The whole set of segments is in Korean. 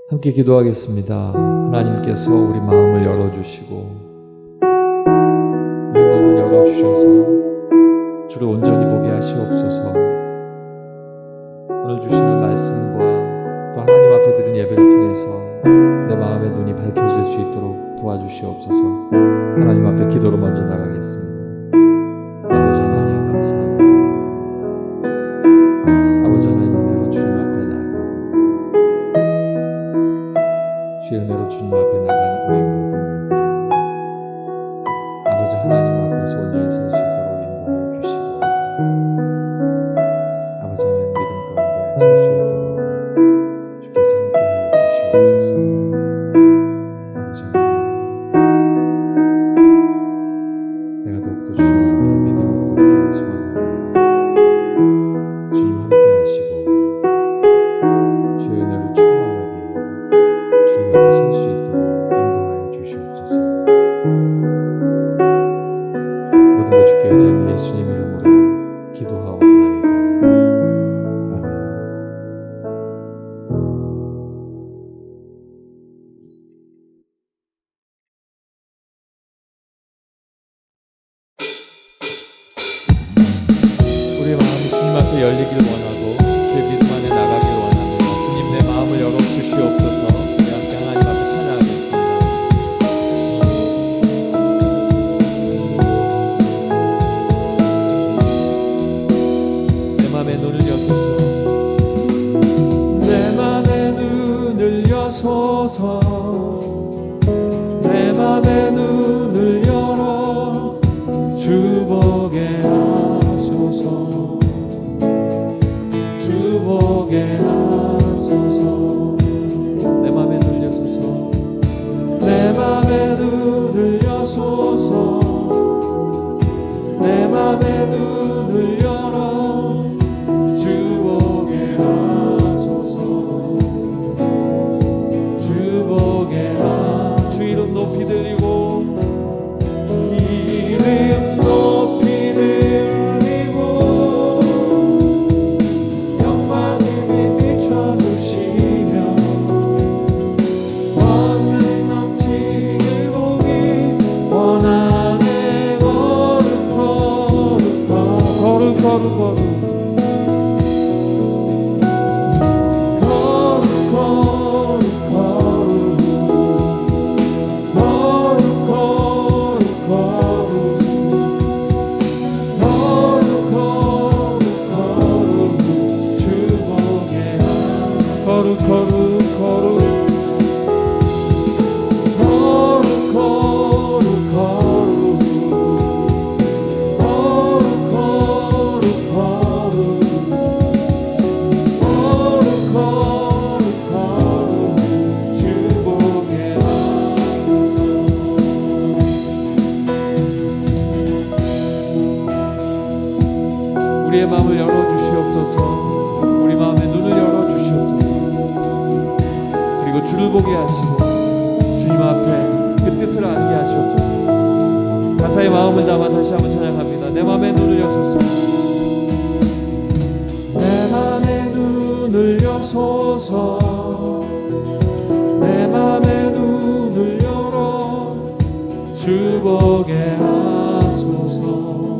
함께 기도하겠습니다. 하나님께서 우리 마음을 열어주시고 우리 눈을 열어주셔서 주를 온전히 보게 하시옵소서. 오늘 주시는 말씀과 또 하나님 앞에 드린 예배를 통해서 내 마음의 눈이 밝혀질 수 있도록 도와주시옵소서. 하나님 앞에 기도로 먼저 나가겠습니다. 아버지 하나님 감사합니다. 아버지 하나님 은혜로 주님 앞에 나아가 주의 은혜로 주님 앞에 나가는 우리 모든 일들 아버지 하나님 앞에서 온전히 설 수 있도록 인도하여 주시고 아버지 하나님 믿음 가운데 설 수 있도록 주께서 함께하여 주시옵소서. 아버지 하나님 내가 더욱더 주님 앞에 믿음을 굳게 소원합니다. 주님 함께 하시고 주의 은혜로 충만하게 주님 앞에 설 수 있도록 인도하여 주시옵소서. 모든 것 주께 의지하며 예수님 이름으로 기도하옵나이다. 아멘. 우리의 마음이 주님 앞에 열리길 원하고 주의 믿음 안에 나가길 원합니다. 주님 내 마음을 열어주시옵소서. 우리 함께 하나님 앞에 찬양하겠습니다. 내 맘의 눈을 여소서. 내 맘의 눈을 여소서. 내 맘의 눈을 열어 주 보게 하소서. 주 보게 하소서. 내 맘의 눈을 여소서. 내 맘의 눈을 여소서. 내 맘의 눈을 열어 주 보게 하소서. 주 보게 주 이름 높이 들리고 이름 높이 들리고 영광을 비춰주시며 원을 넘치길 보기 원하네. 거룩 거룩 거룩 우리의 마음을 열어주시옵소서. 우리 마음의 눈을 열어주시옵소서. 그리고 주를 보게 하시고 주님 앞에 그 뜻을 알게 하시옵소서. 가사의 마음을 담아 다시 한번 찬양합니다. 내 마음의 눈을 여소서. 내 마음의 눈을 여소서. 내 마음의 눈을 열어 주 보게 하소서.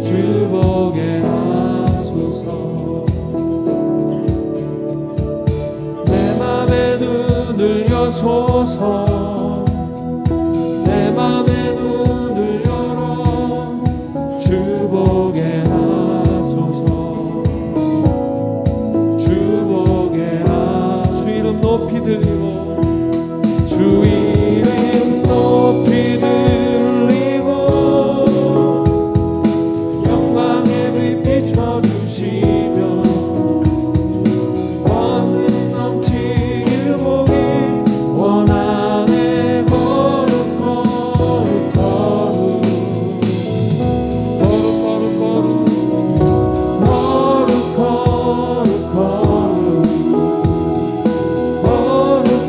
주 보게 하소서. 내 맘의 눈을 여소서. 내 맘의 눈을 열어 주 보게 하소서. 주 보게 주 이름 높이 들리고 주 이름 높이 들리고 비춰주시며 원을 넘치길 보기 원하네. 거룩 거룩 거룩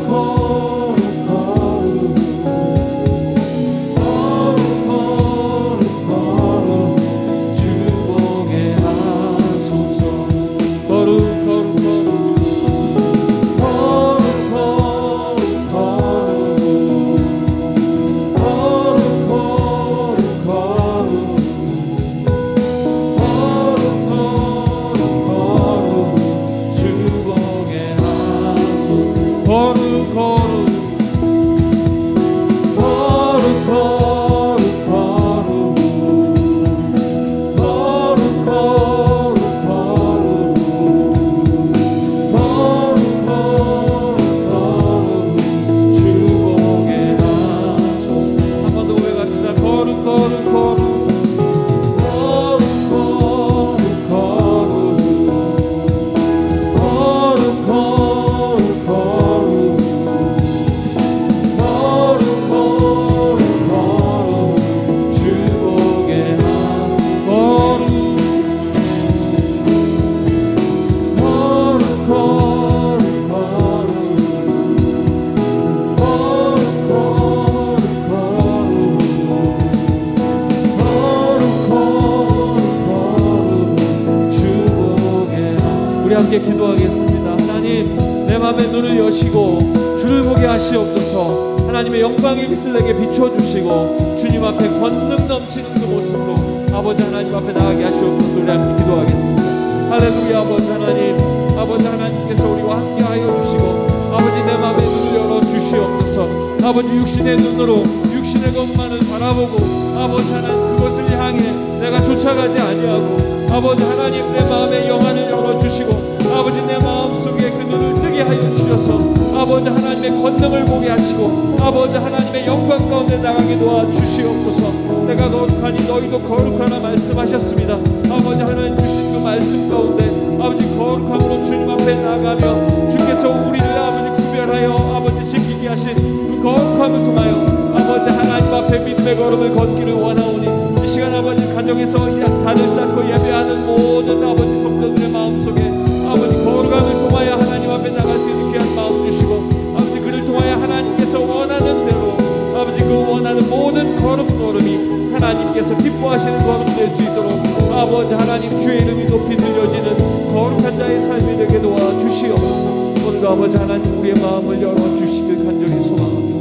우리 함께 기도하겠습니다. 하나님, 내 마음의 눈을 여시고 주를 보게 하시옵소서. 하나님의 영광의 빛을 내게 비춰주시고 주님 앞에 권능 넘치는 그 모습으로 아버지 하나님 앞에 나가게 하시옵소서. 우리 함께 기도하겠습니다. 할렐루야. 아버지 하나님, 아버지 하나님께서 우리와 함께 하여 주시고 아버지 내 마음의 눈을 열어 주시옵소서. 아버지 육신의 눈으로 육신의 것만을 바라보고 아버지 하나님 그것을 향해 내가 쫓아가지 아니하고 아버지 하나님 내 마음의 영안을 열어주시고 아버지 내 마음속에 그 눈을 뜨게 하여 주셔서 아버지 하나님의 권능을 보게 하시고 아버지 하나님의 영광 가운데 나가게 도와주시옵소서. 내가 거룩하니 너희도 거룩하라 말씀하셨습니다. 아버지 하나님 주신 그 말씀 가운데 아버지 거룩함으로 주님 앞에 나가며 주께서 우리를 아버지 구별하여 아버지 지키게 하신 그 거룩함을 통하여 아버지 하나님 앞에 믿음의 걸음을 걷기를 원하오니 이 시간 아버지 가정에서 단을 쌓고 예배하는 모든 아버지 성도들의 마음속에 아버지 거룩함을 통하여 하나님 앞에 나갈 수 있는 귀한 마음 주시고 아버지 그를 통하여 하나님께서 원하는 대로 아버지 그 원하는 모든 걸음이 하나님께서 기뻐하시는 걸음 될 수 있도록 아버지 하나님 주의 이름이 높이 들려지는 거룩한 자의 삶이 되게 도와주시옵소서. 오늘도 아버지 하나님 우리의 마음을 열어주시길 간절히 소망합니다.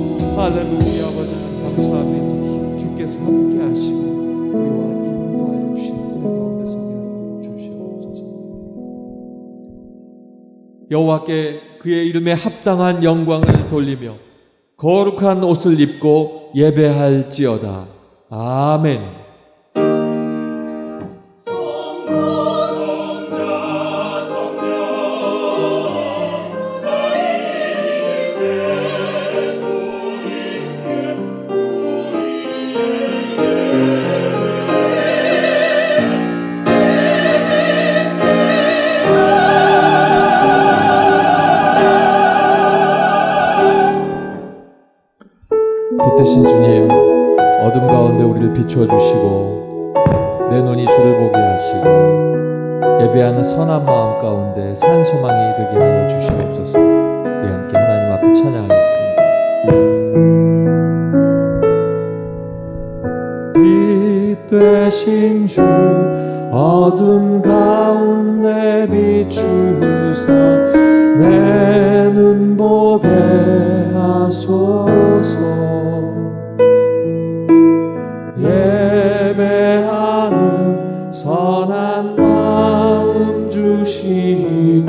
할렐루야. 아버지 하나님 감사합니다. 주께서 함께 하시고 우리와 인도하여 주시는 은혜 가운데 서게 하여 주시옵소서. 여호와께 그의 이름에 합당한 영광을 돌리며 거룩한 옷을 입고 예배할지어다. 아멘. 빛 대신 주님, 어둠 가운데 우리를 비춰주시고 내 눈이 주를 보게 하시고 예배하는 선한 마음 가운데 산 소망이 되게 하여 주시옵소서. 우리 함께 하나님 앞에 찬양하겠습니다. 빛 되신 주 어둠 가운데 비추사 내 눈 보게 하소서. 예배하는 선한 마음 주시고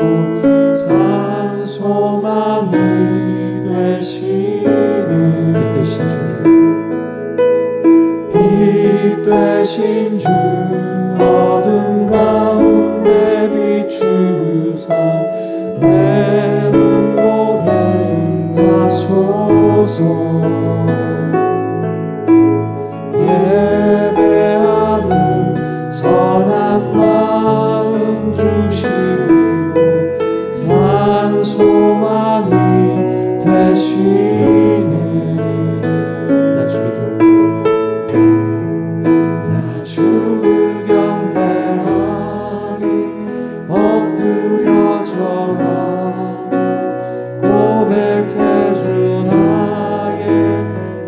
산 소망이 되시는 빛 되신 주님, 빛 되신 주 어둠 가운데 비추사 내 눈 보게 하소서. 예배하는 선한 마음 주시고 산 소망이 되시는 나 주를 경배하리 엎드려 절하며 고백해 주 나의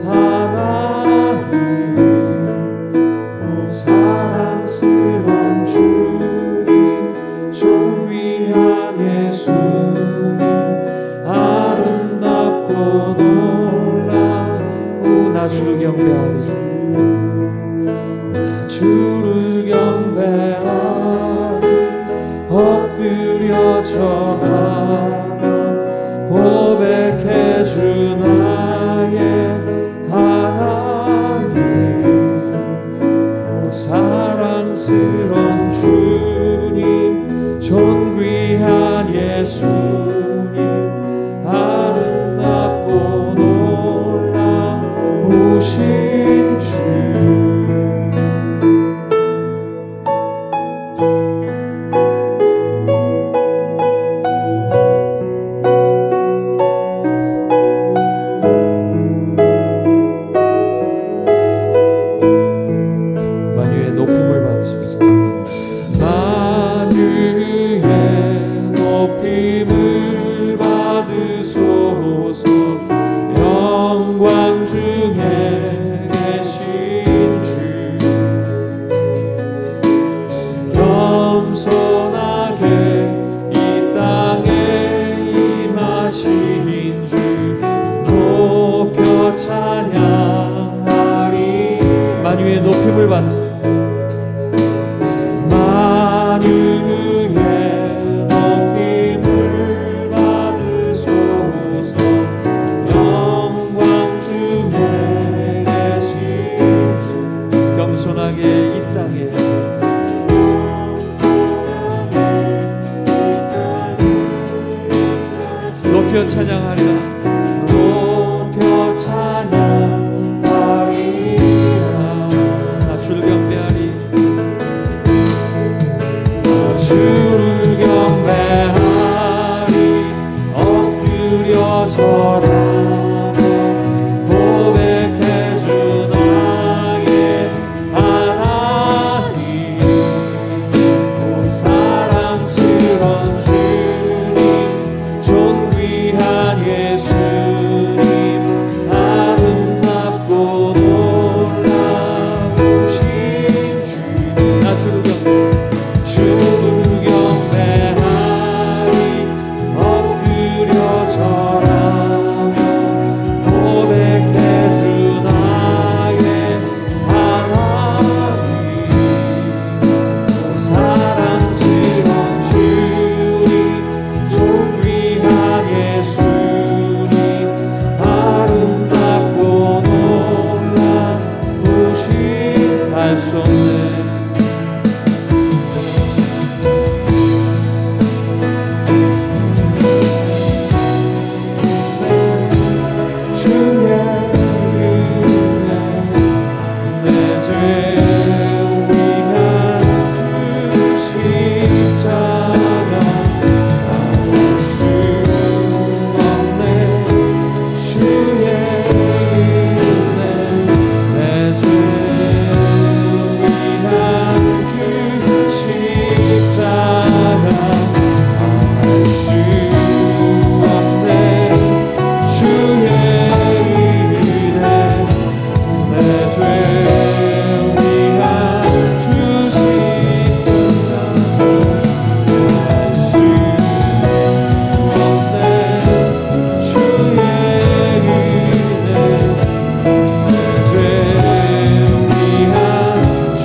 하나님. 사랑스러운 주님 좀 위한 예수님 아름답고 놀라운 나 주를 경배하리 나 주를 경배하리 엎드려 절하며 고백해 주 나의 하나님. 사랑스러운 주님 존귀한 예수님 아름답고 놀라우신 주. 겸손하게 이 높여 찬양하리라. 높여 찬양하리라. 나 주를 경배하리. 주를 경배하리. 엎드려 절하며 고백해주 나의 하나님. 오 사랑스런 주님, 존귀한 예수님, 아름답고 놀라우신 주. 나 주를 경배하리. 주를 경배하리. 엎드려 절하며 고백해주 나의 하나님. 사랑스러운 주님, 존귀한 예수님, 아름답고 놀라우신 알 수 없는 주의 은혜, 내 죄 위한 주 십자가 알 수 없네. 주의 은혜, 내 죄 위한 주 십자가 알 수 없네. 주의 은혜, 내 죄 위한 주 십자가 알 수 없네. 주의 은혜, 내 죄 위한 주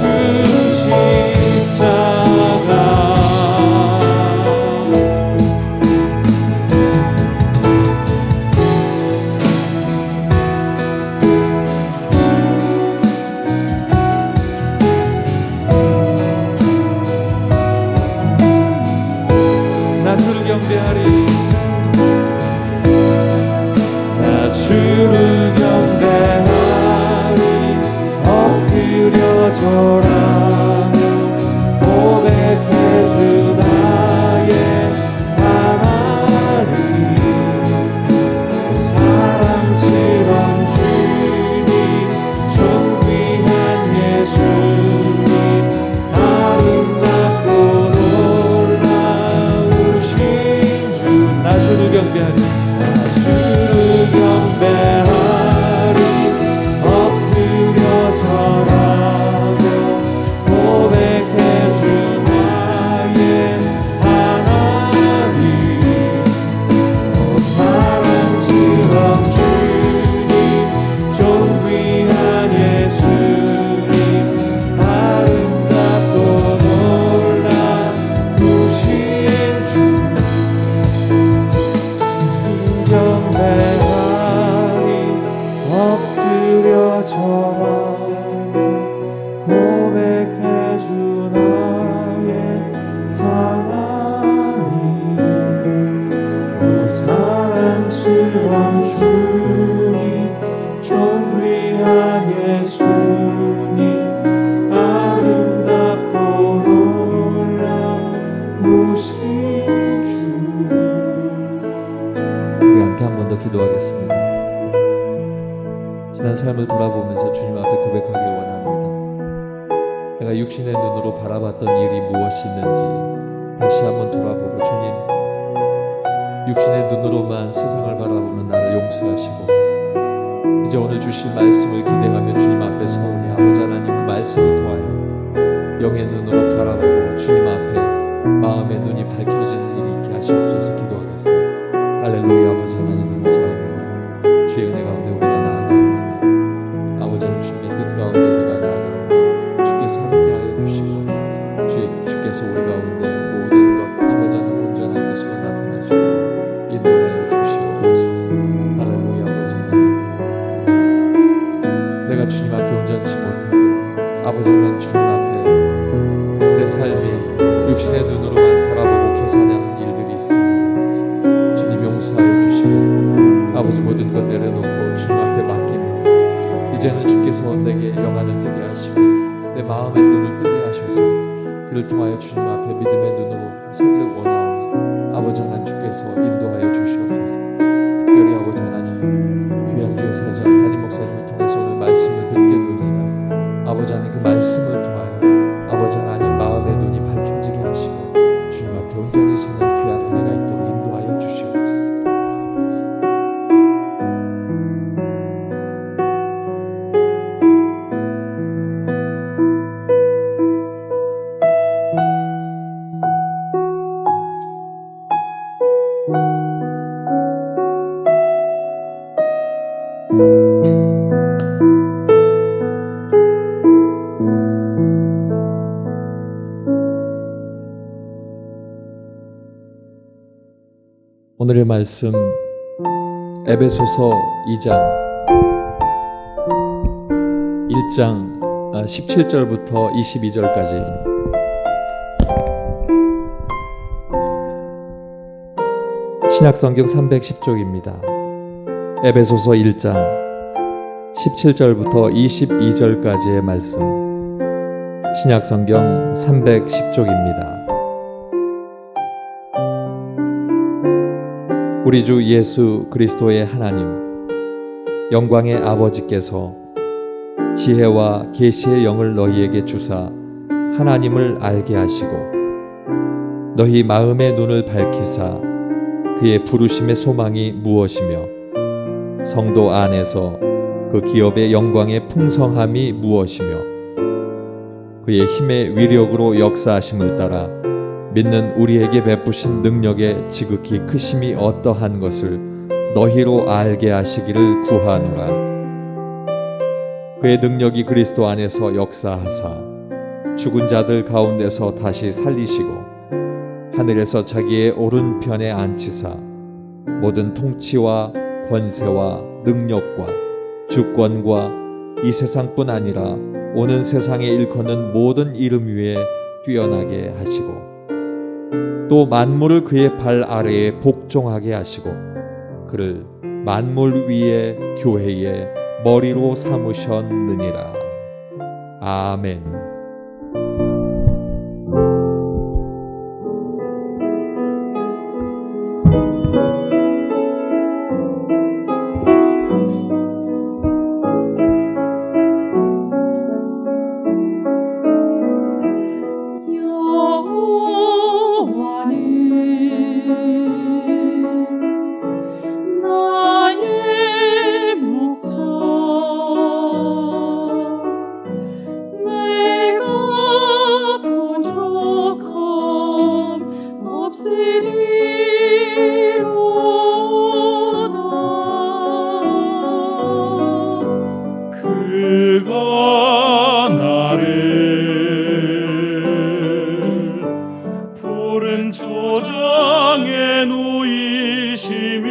십자가. 나 주를 경배하리. 나 주를 경배하리. 엎드려 절하며 고백해주 나의 하나님. 사랑스런 주님, 존귀한 예수님, 아름답고 놀라우신 주. 나 주를 경배하리. 나 주를 경배하리. 엎드려 절하며 고백해주 나의 하나님. 오 사랑스런 주님, 존귀한 예수님, 아름답고 놀라우신 주. 경배하리. 엎드려 절하며 고백해주 나의 하나님. 오 사랑스런 주님, 존귀한 예수님, 아름답고 놀라우신 주. 우리 함께 한 번 더 기도하겠습니다. 지난 삶을 돌아보면서 주님 앞에 고백하길 원합니다. 내가 육신의 눈으로 바라봤던 일이 무엇이 있는지 다시 한번 돌아보고, 주님, 육신의 눈으로만 세상을 바라보면 나를 용서하시고, 이제 오늘 주실 말씀을 기대하며 주님 앞에 서오니 아버지 하나님, 그 말씀을 통하여 영의 눈으로 바라보고 주님 앞에 마음의 눈이 밝혀지는 일이 있게 하시옵소서. 기도하겠습니다. 할렐루야. 아버지 하나님 감사합니다. 주의 은혜 가운데 우리가 나아갑니다. 아버지 하나님, 주님의 뜻 가운데 우리가 나아갑니다. 주께서 함께하여 주시고 주께서 우리 가운데 모든 것 아버지 하나님 온전한 뜻으로 나타날 수 있도록 인도하여 주시옵소서. 할렐루야. 아버지 하나님, 내가 주님 앞에 온전치 못하고 아버지 하나님 주님 앞에 내 삶이 육신의 눈으로만 바라보고 계산하는 일들이 있습니다. 주님 용서하여 주시고 아버지 모든 것 내려놓고 주님 앞에 맡기며 이제는 주께서 내게 영안을 뜨게 하시고 내 마음의 눈을 뜨게 하셔서 그를 통하여 주님 앞에 믿음의 눈으로 서기를 원하오니 아버지 하나님 주께서 인도하여 주시옵소서. 특별히 아버지 하나님 귀한 교회 사장 담임 목사님을 통해서 오늘 말씀을 듣게 되옵니다. 아버지 하나님 그 말씀을 통하여 아버지 하나님 마음의 눈이 밝혀지게 하시고 주님 앞에 온전히 서는 귀한 은혜가 있도록 인도하여 주시옵소서. 오늘의 말씀 에베소서 1장 17절부터 22절까지입니다. 신약성경 310쪽입니다. 에베소서 1장 17절부터 22절까지의 말씀 신약성경 310쪽입니다. 우리 주 예수 그리스도의 하나님 영광의 아버지께서 지혜와 계시의 영을 너희에게 주사 하나님을 알게 하시고 너희 마음의 눈을 밝히사 그의 부르심의 소망이 무엇이며 성도 안에서 그 기업의 영광의 풍성함이 무엇이며 그의 힘의 위력으로 역사하심을 따라 믿는 우리에게 베푸신 능력의 지극히 크심이 어떠한 것을 너희로 알게 하시기를 구하노라. 그의 능력이 그리스도 안에서 역사하사 죽은 자들 가운데서 다시 살리시고 하늘에서 자기의 오른편에 앉히사 모든 통치와 권세와 능력과 주권과 이 세상뿐 아니라 오는 세상에 일컫는 모든 이름 위에 뛰어나게 하시고 또 만물을 그의 발 아래에 복종하게 하시고 그를 만물 위에 교회의 머리로 삼으셨느니라. 아멘. 그가 나를 푸른 초장에 누이시며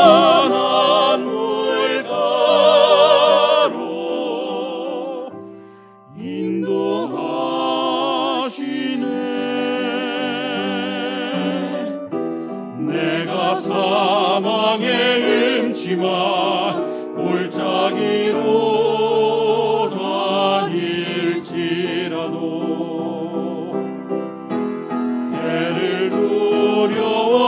쉴만한 물가로 인도하시네. 내가 사망의 음침한 골짜기로 다닐지라도 해를 두려워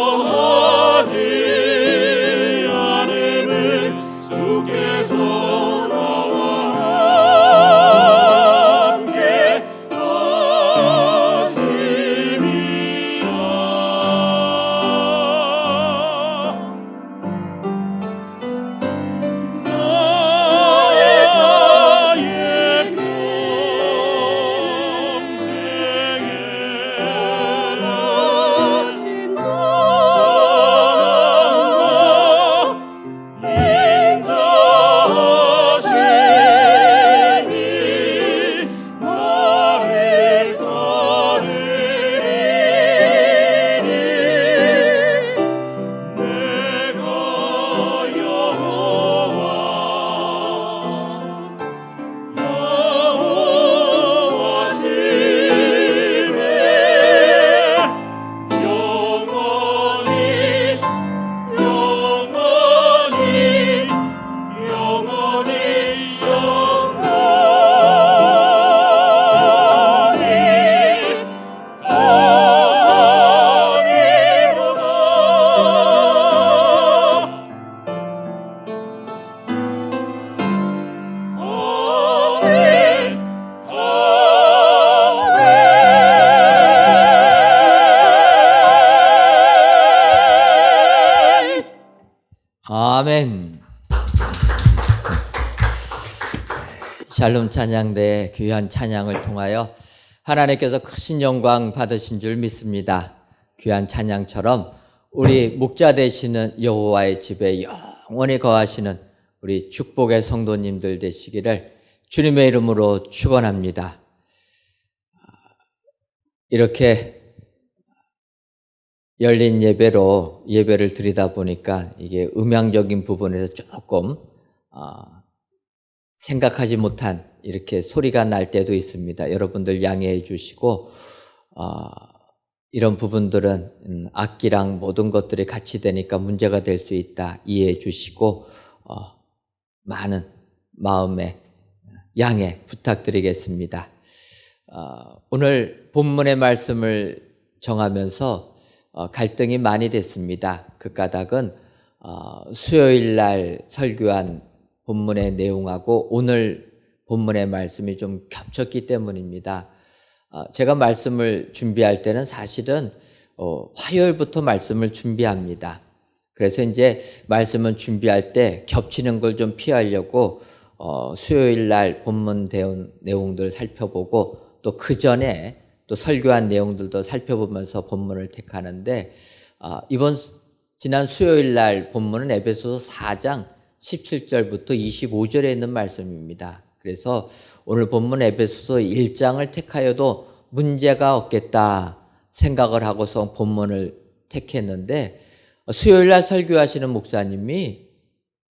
아멘. 샬롬 찬양대의 귀한 찬양을 통하여 하나님께서 크신 영광 받으신 줄 믿습니다. 귀한 찬양처럼 우리 목자 되시는 여호와의 집에 영원히 거하시는 우리 축복의 성도님들 되시기를 주님의 이름으로 축원합니다. 이렇게 열린 예배로 예배를 드리다 보니까 이게 음향적인 부분에서 조금 생각하지 못한 이렇게 소리가 날 때도 있습니다. 여러분들 양해해 주시고 이런 부분들은 악기랑 모든 것들이 같이 되니까 문제가 될 수 있다 이해해 주시고 많은 마음의 양해 부탁드리겠습니다. 오늘 본문의 말씀을 정하면서 갈등이 많이 됐습니다. 그 까닭은 수요일 날 설교한 본문의 내용하고 오늘 본문의 말씀이 좀 겹쳤기 때문입니다. 제가 말씀을 준비할 때는 사실은 화요일부터 말씀을 준비합니다. 그래서 이제 말씀을 준비할 때 겹치는 걸 좀 피하려고 수요일 날 본문 내용들 살펴보고 또 그 전에 또 설교한 내용들도 살펴보면서 본문을 택하는데 지난 수요일 날 본문은 에베소서 4장 17절부터 25절에 있는 말씀입니다. 그래서 오늘 본문 에베소서 1장을 택하여도 문제가 없겠다 생각을 하고서 본문을 택했는데 수요일 날 설교하시는 목사님이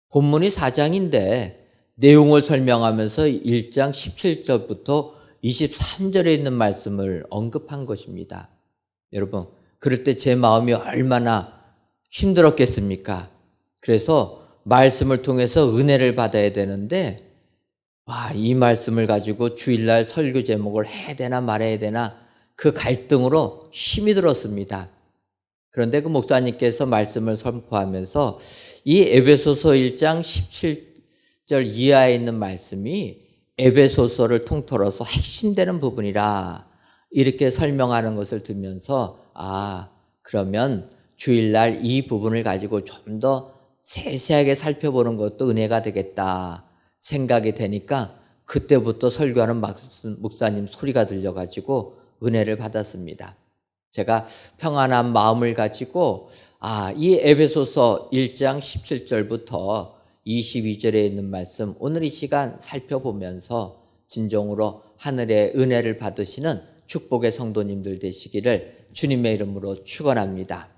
본문이 4장인데 내용을 설명하면서 1장 17절부터 23절에 있는 말씀을 언급한 것입니다. 여러분, 그럴 때 제 마음이 얼마나 힘들었겠습니까? 그래서 말씀을 통해서 은혜를 받아야 되는데 이 말씀을 가지고 주일날 설교 제목을 해야 되나 말아야 되나 그 갈등으로 힘이 들었습니다. 그런데 그 목사님께서 말씀을 선포하면서 이 에베소서 1장 17절 이하에 있는 말씀이 에베소서를 통틀어서 핵심되는 부분이라 이렇게 설명하는 것을 들으면서 그러면 주일날 이 부분을 가지고 좀 더 세세하게 살펴보는 것도 은혜가 되겠다 생각이 되니까 그때부터 설교하는 목사님 소리가 들려가지고 은혜를 받았습니다. 제가 평안한 마음을 가지고 이 에베소서 1장 17절부터 22절에 있는 말씀 오늘 이 시간 살펴보면서 진정으로 하늘의 은혜를 받으시는 축복의 성도님들 되시기를 주님의 이름으로 축원합니다.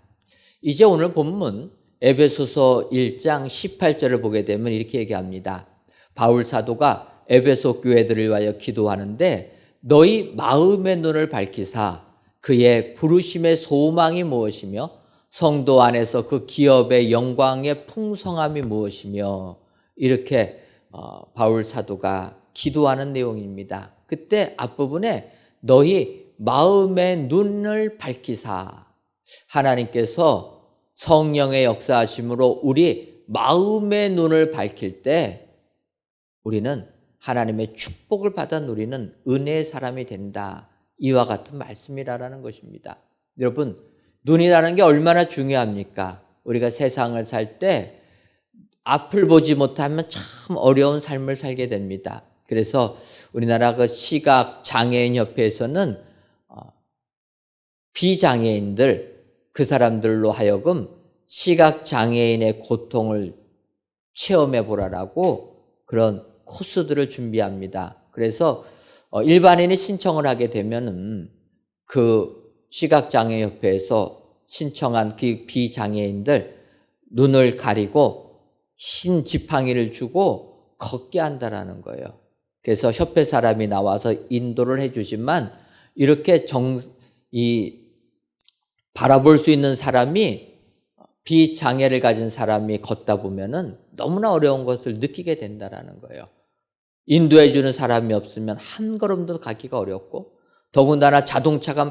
이제 오늘 본문 에베소서 1장 18절을 보게 되면 이렇게 얘기합니다. 바울 사도가 에베소 교회들을 위하여 기도하는데 너희 마음의 눈을 밝히사 그의 부르심의 소망이 무엇이며 성도 안에서 그 기업의 영광의 풍성함이 무엇이며 이렇게 바울 사도가 기도하는 내용입니다. 그때 앞부분에 너희 마음의 눈을 밝히사 하나님께서 성령의 역사하심으로 우리 마음의 눈을 밝힐 때 우리는 하나님의 축복을 받아 누리는 은혜의 사람이 된다. 이와 같은 말씀이라는 것입니다. 여러분, 눈이라는 게 얼마나 중요합니까? 우리가 세상을 살 때 앞을 보지 못하면 참 어려운 삶을 살게 됩니다. 그래서 우리나라 그 시각 장애인 협회에서는 비장애인들 그 사람들로 하여금 시각 장애인의 고통을 체험해 보라라고 그런 코스들을 준비합니다. 그래서 일반인이 신청을 하게 되면은 그 시각장애협회에서 신청한 그 비장애인들 눈을 가리고 흰 지팡이를 주고 걷게 한다라는 거예요. 그래서 협회 사람이 나와서 인도를 해주지만 이렇게 바라볼 수 있는 사람이 비장애를 가진 사람이 걷다 보면은 너무나 어려운 것을 느끼게 된다라는 거예요. 인도해 주는 사람이 없으면 한 걸음도 가기가 어렵고 더군다나 자동차가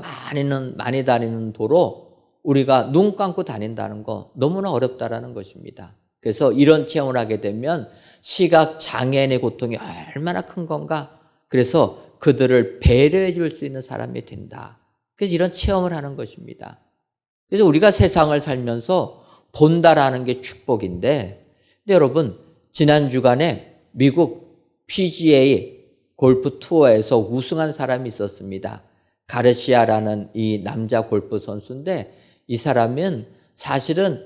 많이 다니는 도로 우리가 눈 감고 다닌다는 거 너무나 어렵다라는 것입니다. 그래서 이런 체험을 하게 되면 시각 장애인의 고통이 얼마나 큰 건가. 그래서 그들을 배려해 줄 수 있는 사람이 된다. 그래서 이런 체험을 하는 것입니다. 그래서 우리가 세상을 살면서 본다라는 게 축복인데 근데 여러분, 지난 주간에 미국 PGA 골프 투어에서 우승한 사람이 있었습니다. 가르시아라는 이 남자 골프 선수인데, 이 사람은 사실은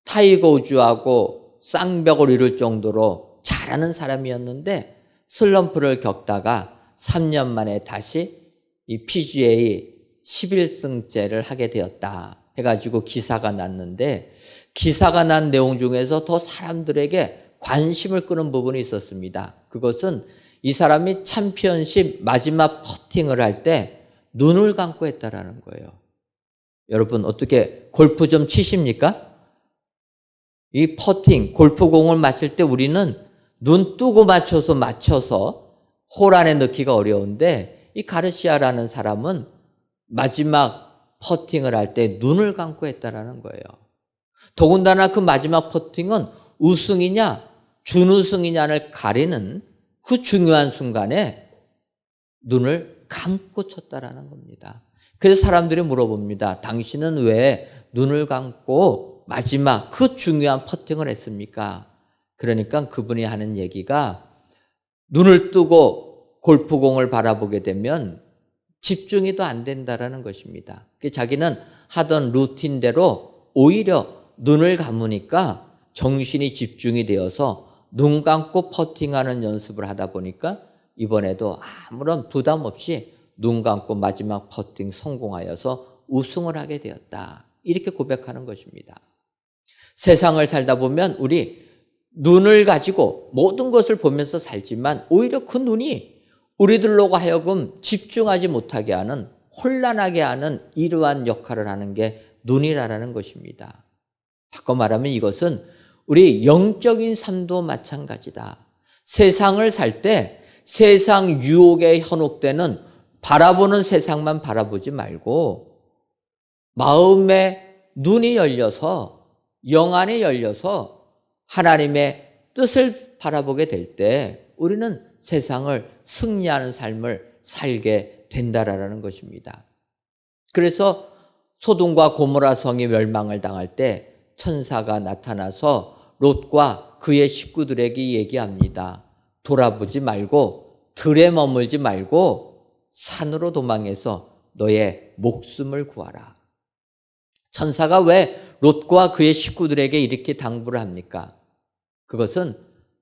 타이거 우즈하고 쌍벽을 이룰 정도로 잘하는 사람이었는데 슬럼프를 겪다가 3년 만에 다시 이 PGA 11승째를 하게 되었다 해가지고 기사가 났는데, 기사가 난 내용 중에서 더 사람들에게 관심을 끄는 부분이 있었습니다. 그것은 이 사람이 챔피언십 마지막 퍼팅을 할 때 눈을 감고 했다라는 거예요. 여러분, 어떻게 골프 좀 치십니까? 이 퍼팅, 골프공을 맞힐 때 우리는 눈 뜨고 맞춰서 홀 안에 넣기가 어려운데, 이 가르시아라는 사람은 마지막 퍼팅을 할 때 눈을 감고 했다라는 거예요. 더군다나 그 마지막 퍼팅은 우승이냐 준우승이냐를 가리는 그 중요한 순간에 눈을 감고 쳤다라는 겁니다. 그래서 사람들이 물어봅니다. 당신은 왜 눈을 감고 마지막 그 중요한 퍼팅을 했습니까? 그러니까 그분이 하는 얘기가, 눈을 뜨고 골프공을 바라보게 되면 집중이 더 안 된다라는 것입니다. 자기는 하던 루틴대로 오히려 눈을 감으니까 정신이 집중이 되어서 눈 감고 퍼팅하는 연습을 하다 보니까 이번에도 아무런 부담 없이 눈 감고 마지막 퍼팅 성공하여서 우승을 하게 되었다. 이렇게 고백하는 것입니다. 세상을 살다 보면 우리 눈을 가지고 모든 것을 보면서 살지만 오히려 그 눈이 우리들로 하여금 집중하지 못하게 하는, 혼란하게 하는 이러한 역할을 하는 게 눈이라는 것입니다. 바꿔 말하면 이것은 우리 영적인 삶도 마찬가지다. 세상을 살 때 세상 유혹에 현혹되는 바라보는 세상만 바라보지 말고 마음의 눈이 열려서, 영안이 열려서 하나님의 뜻을 바라보게 될 때 우리는 세상을 승리하는 삶을 살게 된다라는 것입니다. 그래서 소돔과 고모라 성이 멸망을 당할 때 천사가 나타나서 롯과 그의 식구들에게 얘기합니다. 돌아보지 말고, 들에 머물지 말고 산으로 도망해서 너의 목숨을 구하라. 천사가 왜 롯과 그의 식구들에게 이렇게 당부를 합니까? 그것은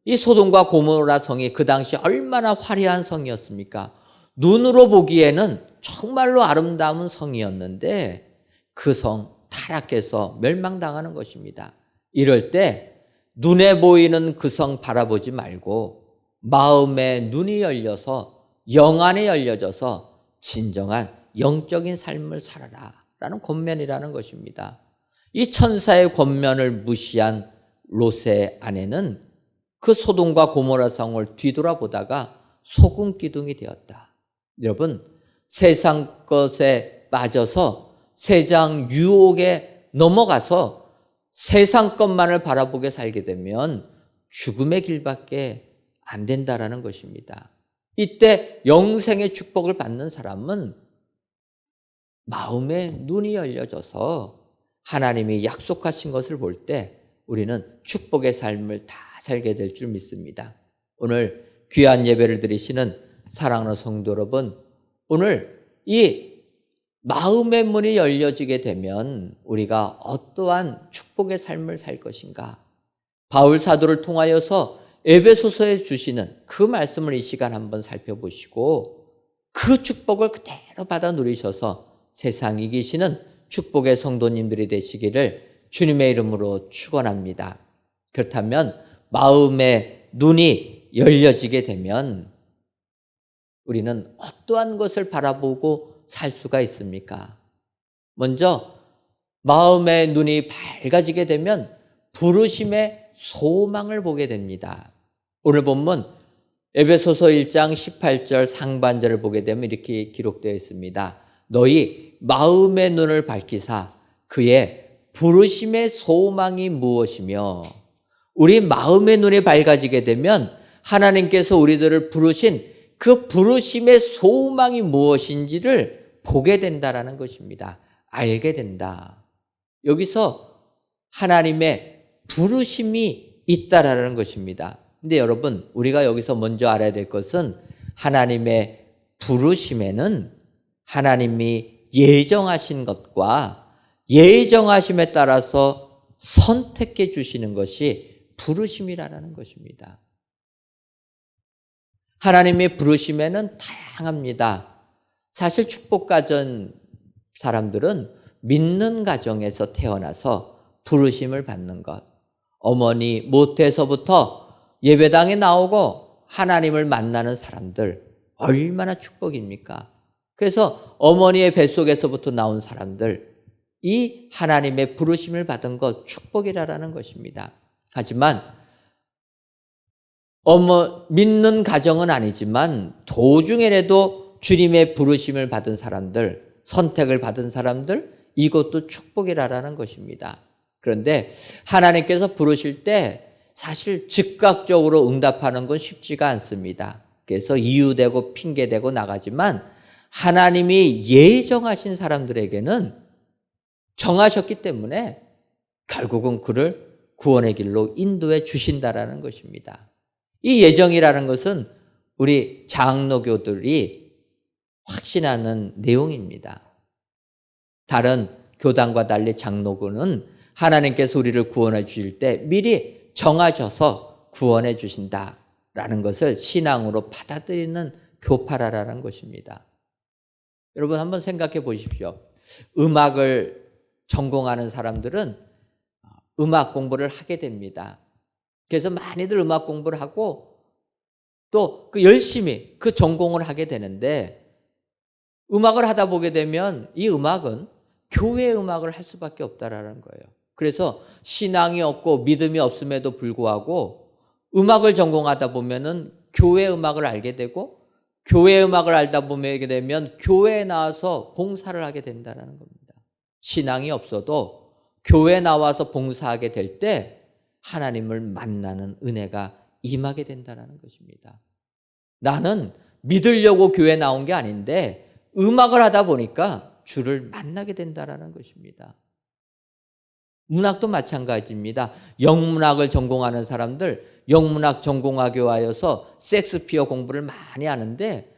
이 소돔과 고모라 성이 그 당시 얼마나 화려한 성이었습니까? 눈으로 보기에는 정말로 아름다운 성이었는데 그 성 타락해서 멸망당하는 것입니다. 이럴 때 눈에 보이는 그 성 바라보지 말고 마음의 눈이 열려서, 영안이 열려져서 진정한 영적인 삶을 살아라 라는 권면이라는 것입니다. 이 천사의 권면을 무시한 롯의 아내는 그 소돔과 고모라 성을 뒤돌아보다가 소금 기둥이 되었다. 여러분, 세상 것에 빠져서 세상 유혹에 넘어가서 세상 것만을 바라보게 살게 되면 죽음의 길밖에 안 된다라는 것입니다. 이때 영생의 축복을 받는 사람은 마음의 눈이 열려져서 하나님이 약속하신 것을 볼 때 우리는 축복의 삶을 다 살게 될 줄 믿습니다. 오늘 귀한 예배를 드리시는 사랑하는 성도 여러분, 오늘 이 마음의 문이 열려지게 되면 우리가 어떠한 축복의 삶을 살 것인가? 바울 사도를 통하여서 에베소서에 주시는 그 말씀을 이 시간 한번 살펴보시고 그 축복을 그대로 받아 누리셔서 세상 이기시는 축복의 성도님들이 되시기를 주님의 이름으로 축원합니다. 그렇다면 마음의 눈이 열려지게 되면 우리는 어떠한 것을 바라보고 살 수가 있습니까? 먼저 마음의 눈이 밝아지게 되면 부르심의 소망을 보게 됩니다. 오늘 본문 에베소서 1장 18절 상반절을 보게 되면 이렇게 기록되어 있습니다. 너희 마음의 눈을 밝히사 그의 부르심의 소망이 무엇이며, 우리 마음의 눈이 밝아지게 되면 하나님께서 우리들을 부르신 그 부르심의 소망이 무엇인지를 보게 된다라는 것입니다. 알게 된다. 여기서 하나님의 부르심이 있다라는 것입니다. 근데 여러분, 우리가 여기서 먼저 알아야 될 것은 하나님의 부르심에는 하나님이 예정하신 것과 예정하심에 따라서 선택해 주시는 것이 부르심이라는 것입니다. 하나님의 부르심에는 다양합니다. 사실 축복 가진 사람들은 믿는 가정에서 태어나서 부르심을 받는 것. 어머니 모태에서부터 예배당에 나오고 하나님을 만나는 사람들 얼마나 축복입니까? 그래서 어머니의 뱃속에서부터 나온 사람들, 이 하나님의 부르심을 받은 것 축복이라는 것입니다. 하지만 믿는 가정은 아니지만 도중에라도 주님의 부르심을 받은 사람들, 선택을 받은 사람들, 이것도 축복이라는 것입니다. 그런데 하나님께서 부르실 때 사실 즉각적으로 응답하는 건 쉽지가 않습니다. 그래서 이유되고 핑계대고 나가지만 하나님이 예정하신 사람들에게는 정하셨기 때문에 결국은 그를 구원의 길로 인도해 주신다라는 것입니다. 이 예정이라는 것은 우리 장로교들이 확신하는 내용입니다. 다른 교단과 달리 장로교는 하나님께서 우리를 구원해 주실 때 미리 정하셔서 구원해 주신다라는 것을 신앙으로 받아들이는 교파라라는 것입니다. 여러분 한번 생각해 보십시오. 음악을 전공하는 사람들은 음악 공부를 하게 됩니다. 그래서 많이들 음악 공부를 하고 또 열심히 그 전공을 하게 되는데 음악을 하다 보게 되면 이 음악은 교회 음악을 할 수밖에 없다라는 거예요. 그래서 신앙이 없고 믿음이 없음에도 불구하고 음악을 전공하다 보면은 교회 음악을 알게 되고 교회 음악을 알다 보게 되면 교회에 나와서 봉사를 하게 된다는 겁니다. 신앙이 없어도 교회에 나와서 봉사하게 될 때 하나님을 만나는 은혜가 임하게 된다는 것입니다. 나는 믿으려고 교회에 나온 게 아닌데 음악을 하다 보니까 주를 만나게 된다는 것입니다. 문학도 마찬가지입니다. 영문학을 전공하는 사람들, 영문학 전공하기 위하여서 섹스피어 공부를 많이 하는데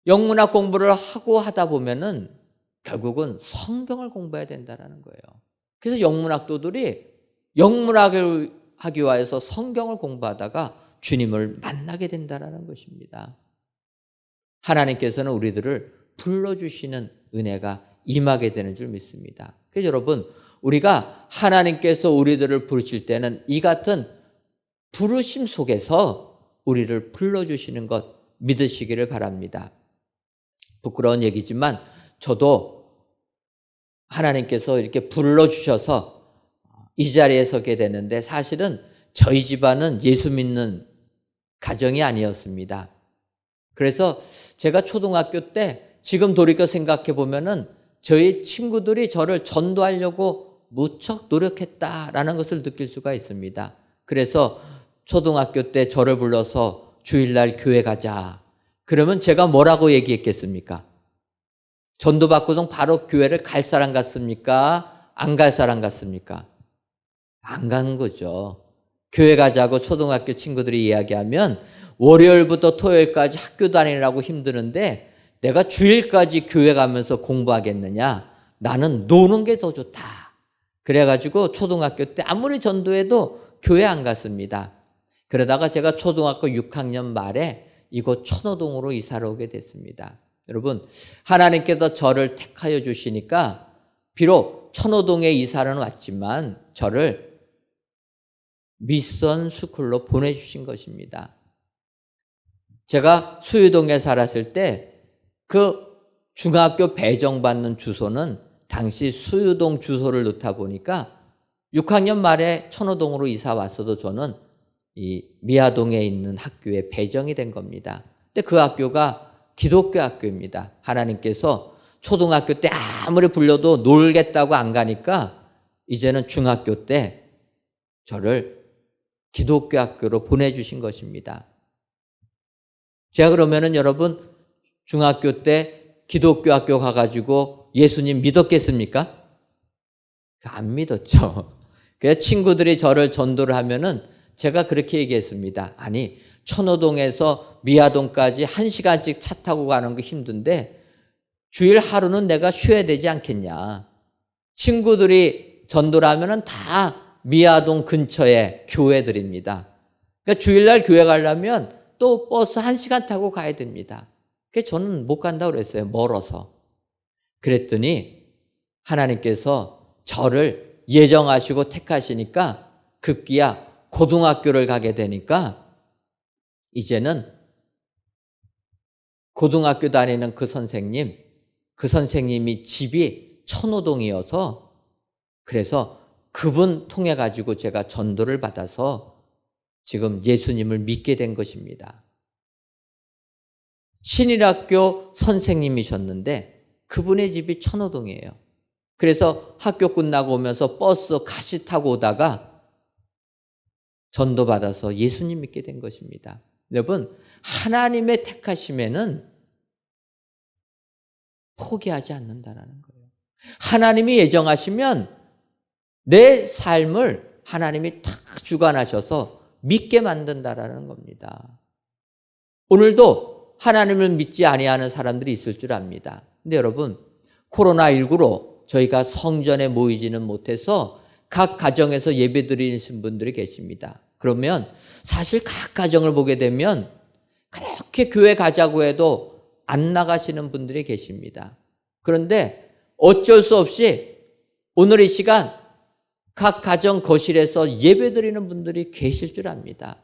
영문학 공부를 하고 하다 보면은 결국은 성경을 공부해야 된다는 거예요. 그래서 영문학도들이 영문학을 하기 위해서 성경을 공부하다가 주님을 만나게 된다는 것입니다. 하나님께서는 우리들을 불러주시는 은혜가 임하게 되는 줄 믿습니다. 그래서 여러분, 우리가 하나님께서 우리들을 부르실 때는 이 같은 부르심 속에서 우리를 불러주시는 것 믿으시기를 바랍니다. 부끄러운 얘기지만 저도 하나님께서 이렇게 불러주셔서 이 자리에 서게 되는데 사실은 저희 집안은 예수 믿는 가정이 아니었습니다. 그래서 제가 초등학교 때 지금 돌이켜 생각해 보면은 저희 친구들이 저를 전도하려고 무척 노력했다라는 것을 느낄 수가 있습니다. 그래서 초등학교 때 저를 불러서 주일날 교회 가자. 그러면 제가 뭐라고 얘기했겠습니까? 전도받고서 바로 교회를 갈 사람 같습니까? 안 갈 사람 같습니까? 안 가는 거죠. 교회 가자고 초등학교 친구들이 이야기하면 월요일부터 토요일까지 학교 다니느라고 힘드는데 내가 주일까지 교회 가면서 공부하겠느냐? 나는 노는 게 더 좋다. 그래가지고 초등학교 때 아무리 전도해도 교회 안 갔습니다. 그러다가 제가 초등학교 6학년 말에 이곳 천호동으로 이사를 오게 됐습니다. 여러분, 하나님께서 저를 택하여 주시니까 비록 천호동에 이사는 왔지만 저를 미션 스쿨로 보내주신 것입니다. 제가 수유동에 살았을 때 그 중학교 배정받는 주소는 당시 수유동 주소를 넣다 보니까 6학년 말에 천호동으로 이사 왔어도 저는 이 미아동에 있는 학교에 배정이 된 겁니다. 근데 그 학교가 기독교 학교입니다. 하나님께서 초등학교 때 아무리 불려도 놀겠다고 안 가니까 이제는 중학교 때 저를 기독교 학교로 보내주신 것입니다. 제가 그러면은 여러분 중학교 때 기독교 학교 가가지고 예수님 믿었겠습니까? 안 믿었죠. 그래서 친구들이 저를 전도를 하면은 제가 그렇게 얘기했습니다. 아니, 천호동에서 미아동까지 1시간씩 차 타고 가는 거 힘든데 주일 하루는 내가 쉬어야 되지 않겠냐. 친구들이 전도를 하면은 다 미아동 근처에 교회들입니다. 그러니까 주일날 교회 가려면 또 버스 1시간 타고 가야 됩니다. 그래서 저는 못 간다고 그랬어요. 멀어서. 그랬더니 하나님께서 저를 예정하시고 택하시니까 급기야 고등학교를 가게 되니까 이제는 고등학교 다니는 그 선생님이 집이 천호동이어서 그래서 그분 통해 가지고 제가 전도를 받아서 지금 예수님을 믿게 된 것입니다. 신일학교 선생님이셨는데 그분의 집이 천호동이에요. 그래서 학교 끝나고 오면서 버스 가시 타고 오다가 전도 받아서 예수님 믿게 된 것입니다. 여러분, 하나님의 택하심에는 포기하지 않는다라는 거예요. 하나님이 예정하시면 내 삶을 하나님이 탁 주관하셔서 믿게 만든다라는 겁니다. 오늘도 하나님을 믿지 아니하는 사람들이 있을 줄 압니다. 근데 여러분, 코로나19로 저희가 성전에 모이지는 못해서 각 가정에서 예배 드리신 분들이 계십니다. 그러면 사실 각 가정을 보게 되면 그렇게 교회 가자고 해도 안 나가시는 분들이 계십니다. 그런데 어쩔 수 없이 오늘 이 시간 각 가정 거실에서 예배 드리는 분들이 계실 줄 압니다.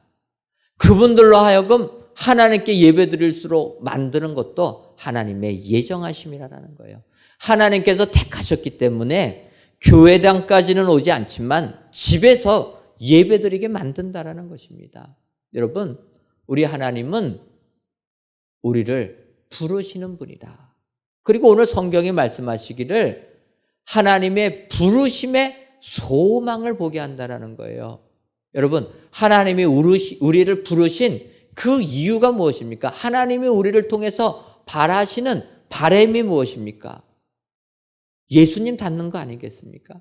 그분들로 하여금 하나님께 예배 드릴수록 만드는 것도 하나님의 예정하심이라는 거예요. 하나님께서 택하셨기 때문에 교회당까지는 오지 않지만 집에서 예배 드리게 만든다라는 것입니다. 여러분, 우리 하나님은 우리를 부르시는 분이다. 그리고 오늘 성경이 말씀하시기를 하나님의 부르심의 소망을 보게 한다라는 거예요. 여러분, 하나님이 우리를 부르신 그 이유가 무엇입니까? 하나님이 우리를 통해서 바라시는 바람이 무엇입니까? 예수님 닮는 거 아니겠습니까?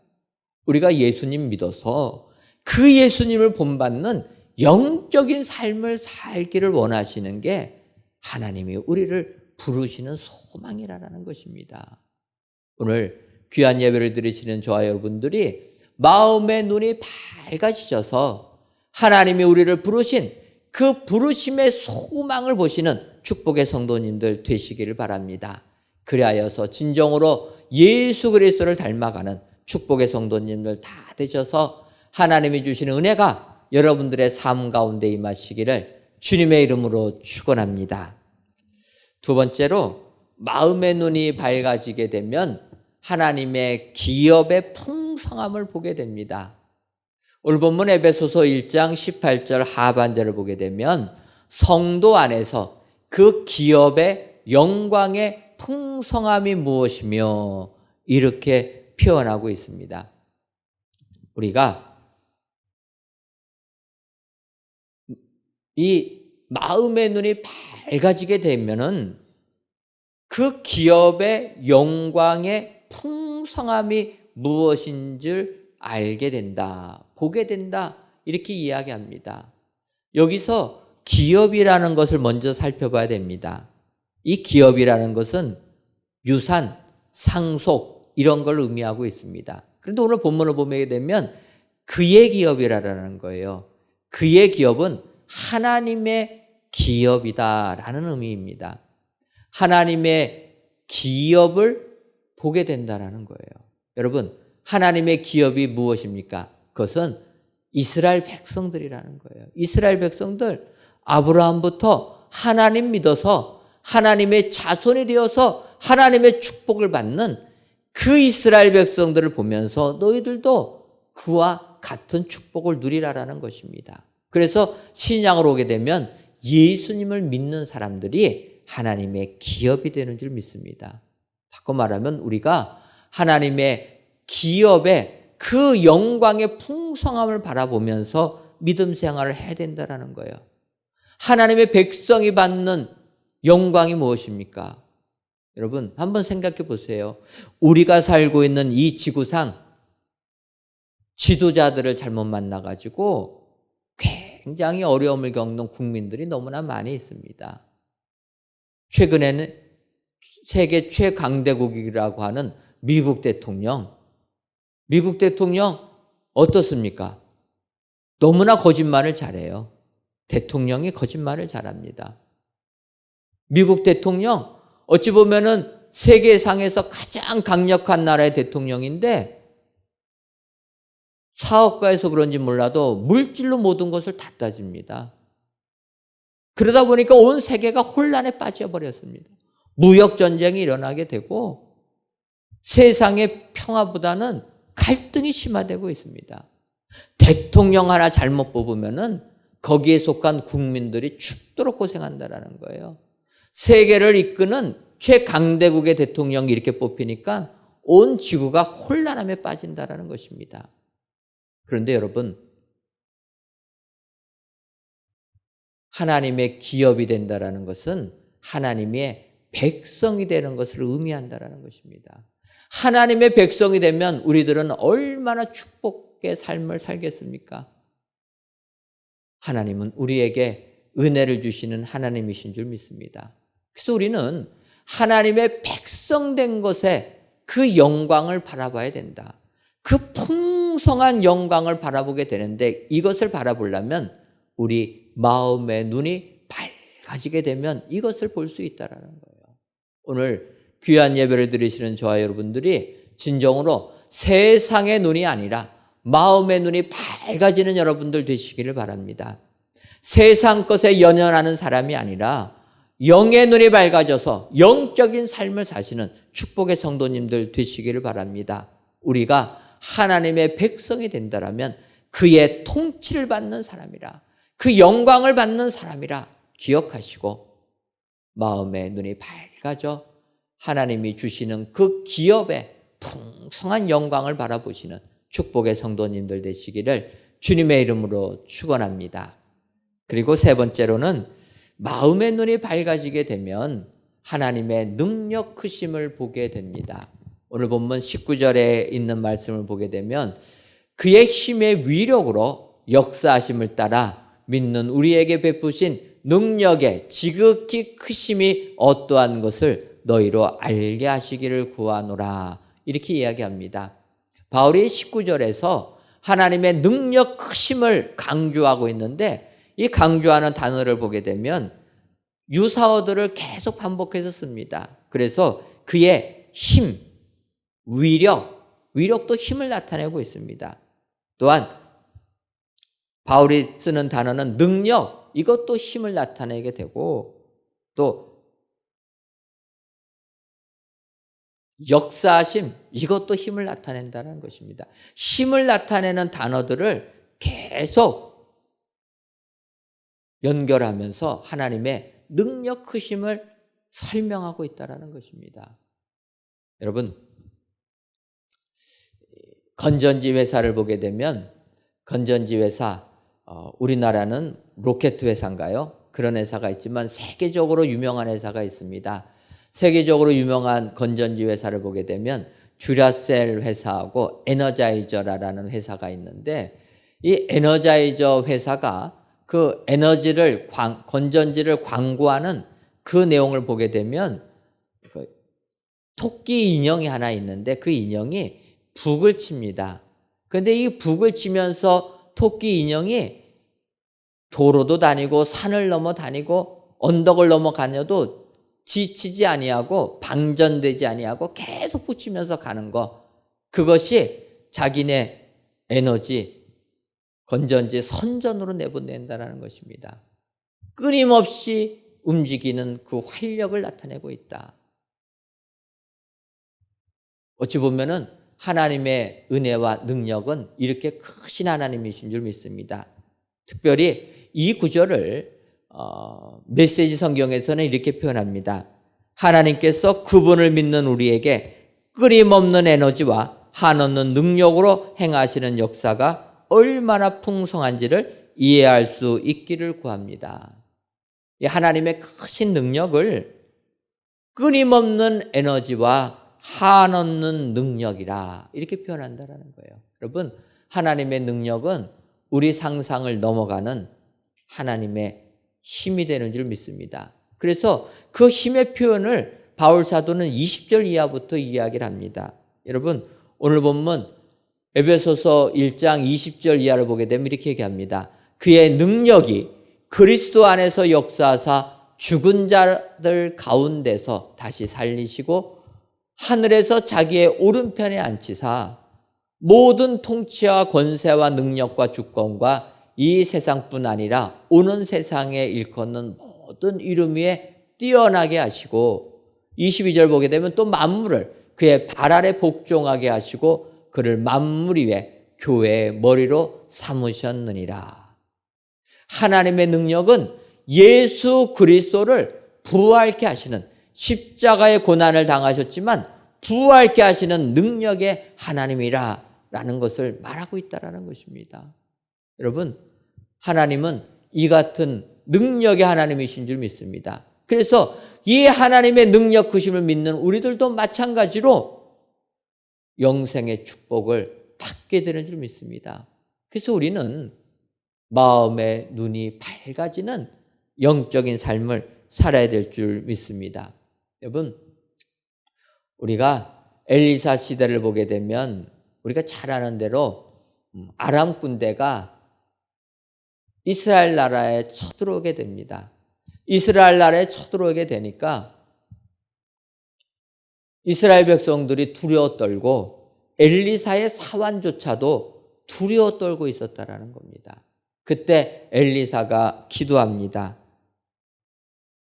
우리가 예수님 믿어서 그 예수님을 본받는 영적인 삶을 살기를 원하시는 게 하나님이 우리를 부르시는 소망이라는 것입니다. 오늘 귀한 예배를 드리시는 저와 여러분들이 마음의 눈이 밝아지셔서 하나님이 우리를 부르신 그 부르심의 소망을 보시는 축복의 성도님들 되시기를 바랍니다. 그리하여서 진정으로 예수 그리스도를 닮아가는 축복의 성도님들 다 되셔서 하나님이 주시는 은혜가 여러분들의 삶 가운데 임하시기를 주님의 이름으로 축원합니다. 두 번째로 마음의 눈이 밝아지게 되면 하나님의 기업의 풍성함을 보게 됩니다. 오늘 본문 에베소서 1장 18절 하반절을 보게 되면 성도 안에서 그 기업의 영광의 풍성함이 무엇이며 이렇게 표현하고 있습니다. 우리가 이 마음의 눈이 밝아지게 되면은 그 기업의 영광의 풍성함이 무엇인 줄 알게 된다, 보게 된다, 이렇게 이야기합니다. 여기서 기업이라는 것을 먼저 살펴봐야 됩니다. 이 기업이라는 것은 유산, 상속 이런 걸 의미하고 있습니다. 그런데 오늘 본문을 보게 되면 그의 기업이라는 거예요. 그의 기업은 하나님의 기업이다라는 의미입니다. 하나님의 기업을 보게 된다라는 거예요. 여러분, 하나님의 기업이 무엇입니까? 그것은 이스라엘 백성들이라는 거예요. 이스라엘 백성들, 아브라함부터 하나님 믿어서 하나님의 자손이 되어서 하나님의 축복을 받는 그 이스라엘 백성들을 보면서 너희들도 그와 같은 축복을 누리라라는 것입니다. 그래서 신약으로 오게 되면 예수님을 믿는 사람들이 하나님의 기업이 되는 줄 믿습니다. 바꿔 말하면 우리가 하나님의 기업의 그 영광의 풍성함을 바라보면서 믿음 생활을 해야 된다는 거예요. 하나님의 백성이 받는 영광이 무엇입니까? 여러분, 한번 생각해 보세요. 우리가 살고 있는 이 지구상 지도자들을 잘못 만나가지고 굉장히 어려움을 겪는 국민들이 너무나 많이 있습니다. 최근에는 세계 최강대국이라고 하는 미국 대통령 어떻습니까? 너무나 거짓말을 잘해요. 대통령이 거짓말을 잘합니다. 미국 대통령 어찌 보면은 세계상에서 가장 강력한 나라의 대통령인데 사업가에서 그런지 몰라도 물질로 모든 것을 다 따집니다. 그러다 보니까 온 세계가 혼란에 빠져버렸습니다. 무역전쟁이 일어나게 되고 세상의 평화보다는 갈등이 심화되고 있습니다. 대통령 하나 잘못 뽑으면은 거기에 속한 국민들이 죽도록 고생한다라는 거예요. 세계를 이끄는 최강대국의 대통령이 이렇게 뽑히니까 온 지구가 혼란함에 빠진다라는 것입니다. 그런데 여러분, 하나님의 기업이 된다라는 것은 하나님의 백성이 되는 것을 의미한다라는 것입니다. 하나님의 백성이 되면 우리들은 얼마나 축복의 삶을 살겠습니까? 하나님은 우리에게 은혜를 주시는 하나님이신 줄 믿습니다. 그래서 우리는 하나님의 백성된 것에 그 영광을 바라봐야 된다. 그 풍성한 영광을 바라보게 되는데 이것을 바라보려면 우리 마음의 눈이 밝아지게 되면 이것을 볼 수 있다는 거예요. 오늘 귀한 예배를 드리시는 저와 여러분들이 진정으로 세상의 눈이 아니라 마음의 눈이 밝아지는 여러분들 되시기를 바랍니다. 세상 것에 연연하는 사람이 아니라 영의 눈이 밝아져서 영적인 삶을 사시는 축복의 성도님들 되시기를 바랍니다. 우리가 하나님의 백성이 된다라면 그의 통치를 받는 사람이라, 그 영광을 받는 사람이라 기억하시고 마음의 눈이 밝아져 하나님이 주시는 그 기업의 풍성한 영광을 바라보시는 축복의 성도님들 되시기를 주님의 이름으로 축원합니다. 그리고 세 번째로는 마음의 눈이 밝아지게 되면 하나님의 능력 크심을 보게 됩니다. 오늘 본문 19절에 있는 말씀을 보게 되면 그의 힘의 위력으로 역사하심을 따라 믿는 우리에게 베푸신 능력의 지극히 크심이 어떠한 것을 너희로 알게 하시기를 구하노라. 이렇게 이야기합니다. 바울이 19절에서 하나님의 능력 크심을 강조하고 있는데 이 강조하는 단어를 보게 되면 유사어들을 계속 반복해서 씁니다. 그래서 그의 힘, 위력도 힘을 나타내고 있습니다. 또한 바울이 쓰는 단어는 능력, 이것도 힘을 나타내게 되고 또 역사하심, 이것도 힘을 나타낸다는 것입니다. 힘을 나타내는 단어들을 계속 연결하면서 하나님의 능력 크심을 설명하고 있다는 것입니다. 여러분, 건전지 회사를 보게 되면 건전지 회사, 우리나라는 로켓 회사인가요? 그런 회사가 있지만 세계적으로 유명한 회사가 있습니다. 세계적으로 유명한 건전지 회사를 보게 되면 듀라셀 회사하고 에너자이저라는 회사가 있는데 이 에너자이저 회사가 그 에너지를 건전지를 광고하는 그 내용을 보게 되면 토끼 인형이 하나 있는데 그 인형이 북을 칩니다. 그런데 이 북을 치면서 토끼 인형이 도로도 다니고 산을 넘어 다니고 언덕을 넘어가녀도 지치지 아니하고 방전되지 아니하고 계속 붙이면서 가는 거, 그것이 자기네 에너지 건전지 선전으로 내보낸다는 것입니다. 끊임없이 움직이는 그 활력을 나타내고 있다. 어찌 보면은 하나님의 은혜와 능력은 이렇게 크신 하나님이신 줄 믿습니다. 특별히 이 구절을 메시지 성경에서는 이렇게 표현합니다. 하나님께서 그분을 믿는 우리에게 끊임없는 에너지와 한없는 능력으로 행하시는 역사가 얼마나 풍성한지를 이해할 수 있기를 구합니다. 이 하나님의 크신 능력을 끊임없는 에너지와 한없는 능력이라 이렇게 표현한다는 거예요. 여러분, 하나님의 능력은 우리 상상을 넘어가는 하나님의 힘이 되는 줄 믿습니다. 그래서 그 힘의 표현을 바울 사도는 20절 이하부터 이야기를 합니다. 여러분, 오늘 본문 에베소서 1장 20절 이하를 보게 되면 이렇게 얘기합니다. 그의 능력이 그리스도 안에서 역사하사 죽은 자들 가운데서 다시 살리시고 하늘에서 자기의 오른편에 앉히사 모든 통치와 권세와 능력과 주권과 이 세상뿐 아니라 오는 세상에 일컫는 모든 이름 위에 뛰어나게 하시고 22절 보게 되면 또 만물을 그의 발 아래 복종하게 하시고 그를 만물 위에 교회의 머리로 삼으셨느니라. 하나님의 능력은 예수 그리스도를 부활케 하시는, 십자가의 고난을 당하셨지만 부활케 하시는 능력의 하나님이라는 것을 말하고 있다는 것입니다. 여러분, 하나님은 이 같은 능력의 하나님이신 줄 믿습니다. 그래서 이 하나님의 능력 크심을 믿는 우리들도 마찬가지로 영생의 축복을 받게 되는 줄 믿습니다. 그래서 우리는 마음의 눈이 밝아지는 영적인 삶을 살아야 될 줄 믿습니다. 여러분, 우리가 엘리사 시대를 보게 되면 우리가 잘 아는 대로 아람 군대가 이스라엘 나라에 쳐들어오게 됩니다. 이스라엘 나라에 쳐들어오게 되니까 이스라엘 백성들이 두려워 떨고 엘리사의 사환조차도 두려워 떨고 있었다라는 겁니다. 그때 엘리사가 기도합니다.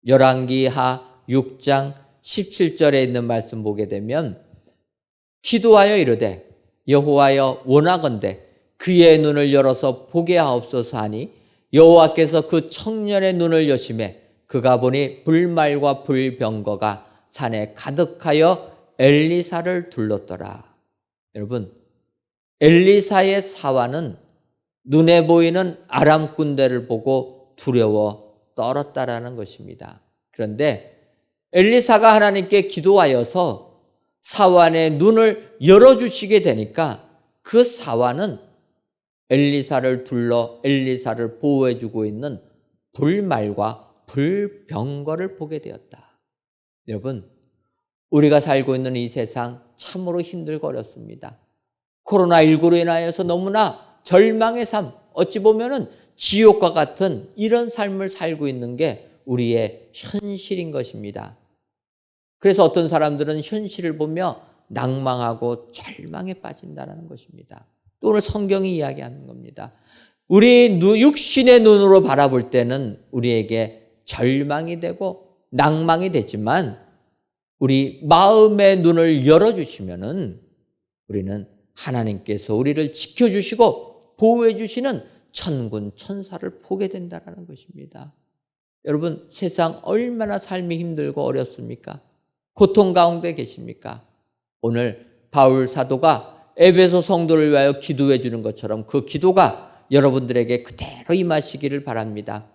열왕기하 6장 17절에 있는 말씀 보게 되면 기도하여 이르되 여호와여 원하건대 그의 눈을 열어서 보게 하옵소서 하니 여호와께서 그 청년의 눈을 여심해 그가 보니 불말과 불병거가 산에 가득하여 엘리사를 둘렀더라. 여러분, 엘리사의 사환은 눈에 보이는 아람 군대를 보고 두려워 떨었다라는 것입니다. 그런데 엘리사가 하나님께 기도하여서 사환의 눈을 열어주시게 되니까 그 사환은 엘리사를 둘러 엘리사를 보호해주고 있는 불말과 불병거를 보게 되었다. 여러분, 우리가 살고 있는 이 세상 참으로 힘들고 어렵습니다. 코로나19로 인하여서 너무나 절망의 삶, 어찌 보면은 지옥과 같은 이런 삶을 살고 있는 게 우리의 현실인 것입니다. 그래서 어떤 사람들은 현실을 보며 낭망하고 절망에 빠진다는 것입니다. 또 오늘 성경이 이야기하는 겁니다. 우리 육신의 눈으로 바라볼 때는 우리에게 절망이 되고 낭망이 되지만 우리 마음의 눈을 열어주시면은 우리는 하나님께서 우리를 지켜주시고 보호해주시는 천군 천사를 보게 된다는 것입니다. 여러분, 세상 얼마나 삶이 힘들고 어렵습니까? 고통 가운데 계십니까? 오늘 바울 사도가 에베소 성도를 위하여 기도해 주는 것처럼 그 기도가 여러분들에게 그대로 임하시기를 바랍니다.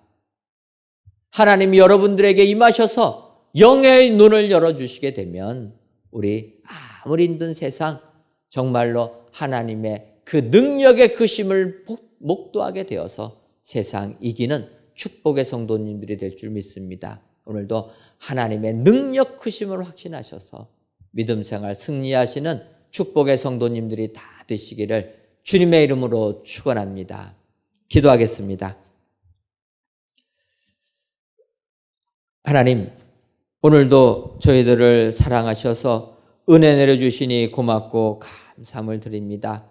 하나님이 여러분들에게 임하셔서 영의 눈을 열어주시게 되면 우리 아무리 힘든 세상 정말로 하나님의 그 능력의 크심을 목도하게 되어서 세상 이기는 축복의 성도님들이 될 줄 믿습니다. 오늘도 하나님의 능력 크심을 확신하셔서 믿음 생활 승리하시는 축복의 성도님들이 다 되시기를 주님의 이름으로 축원합니다. 기도하겠습니다. 하나님, 오늘도 저희들을 사랑하셔서 은혜 내려주시니 고맙고 감사함을 드립니다.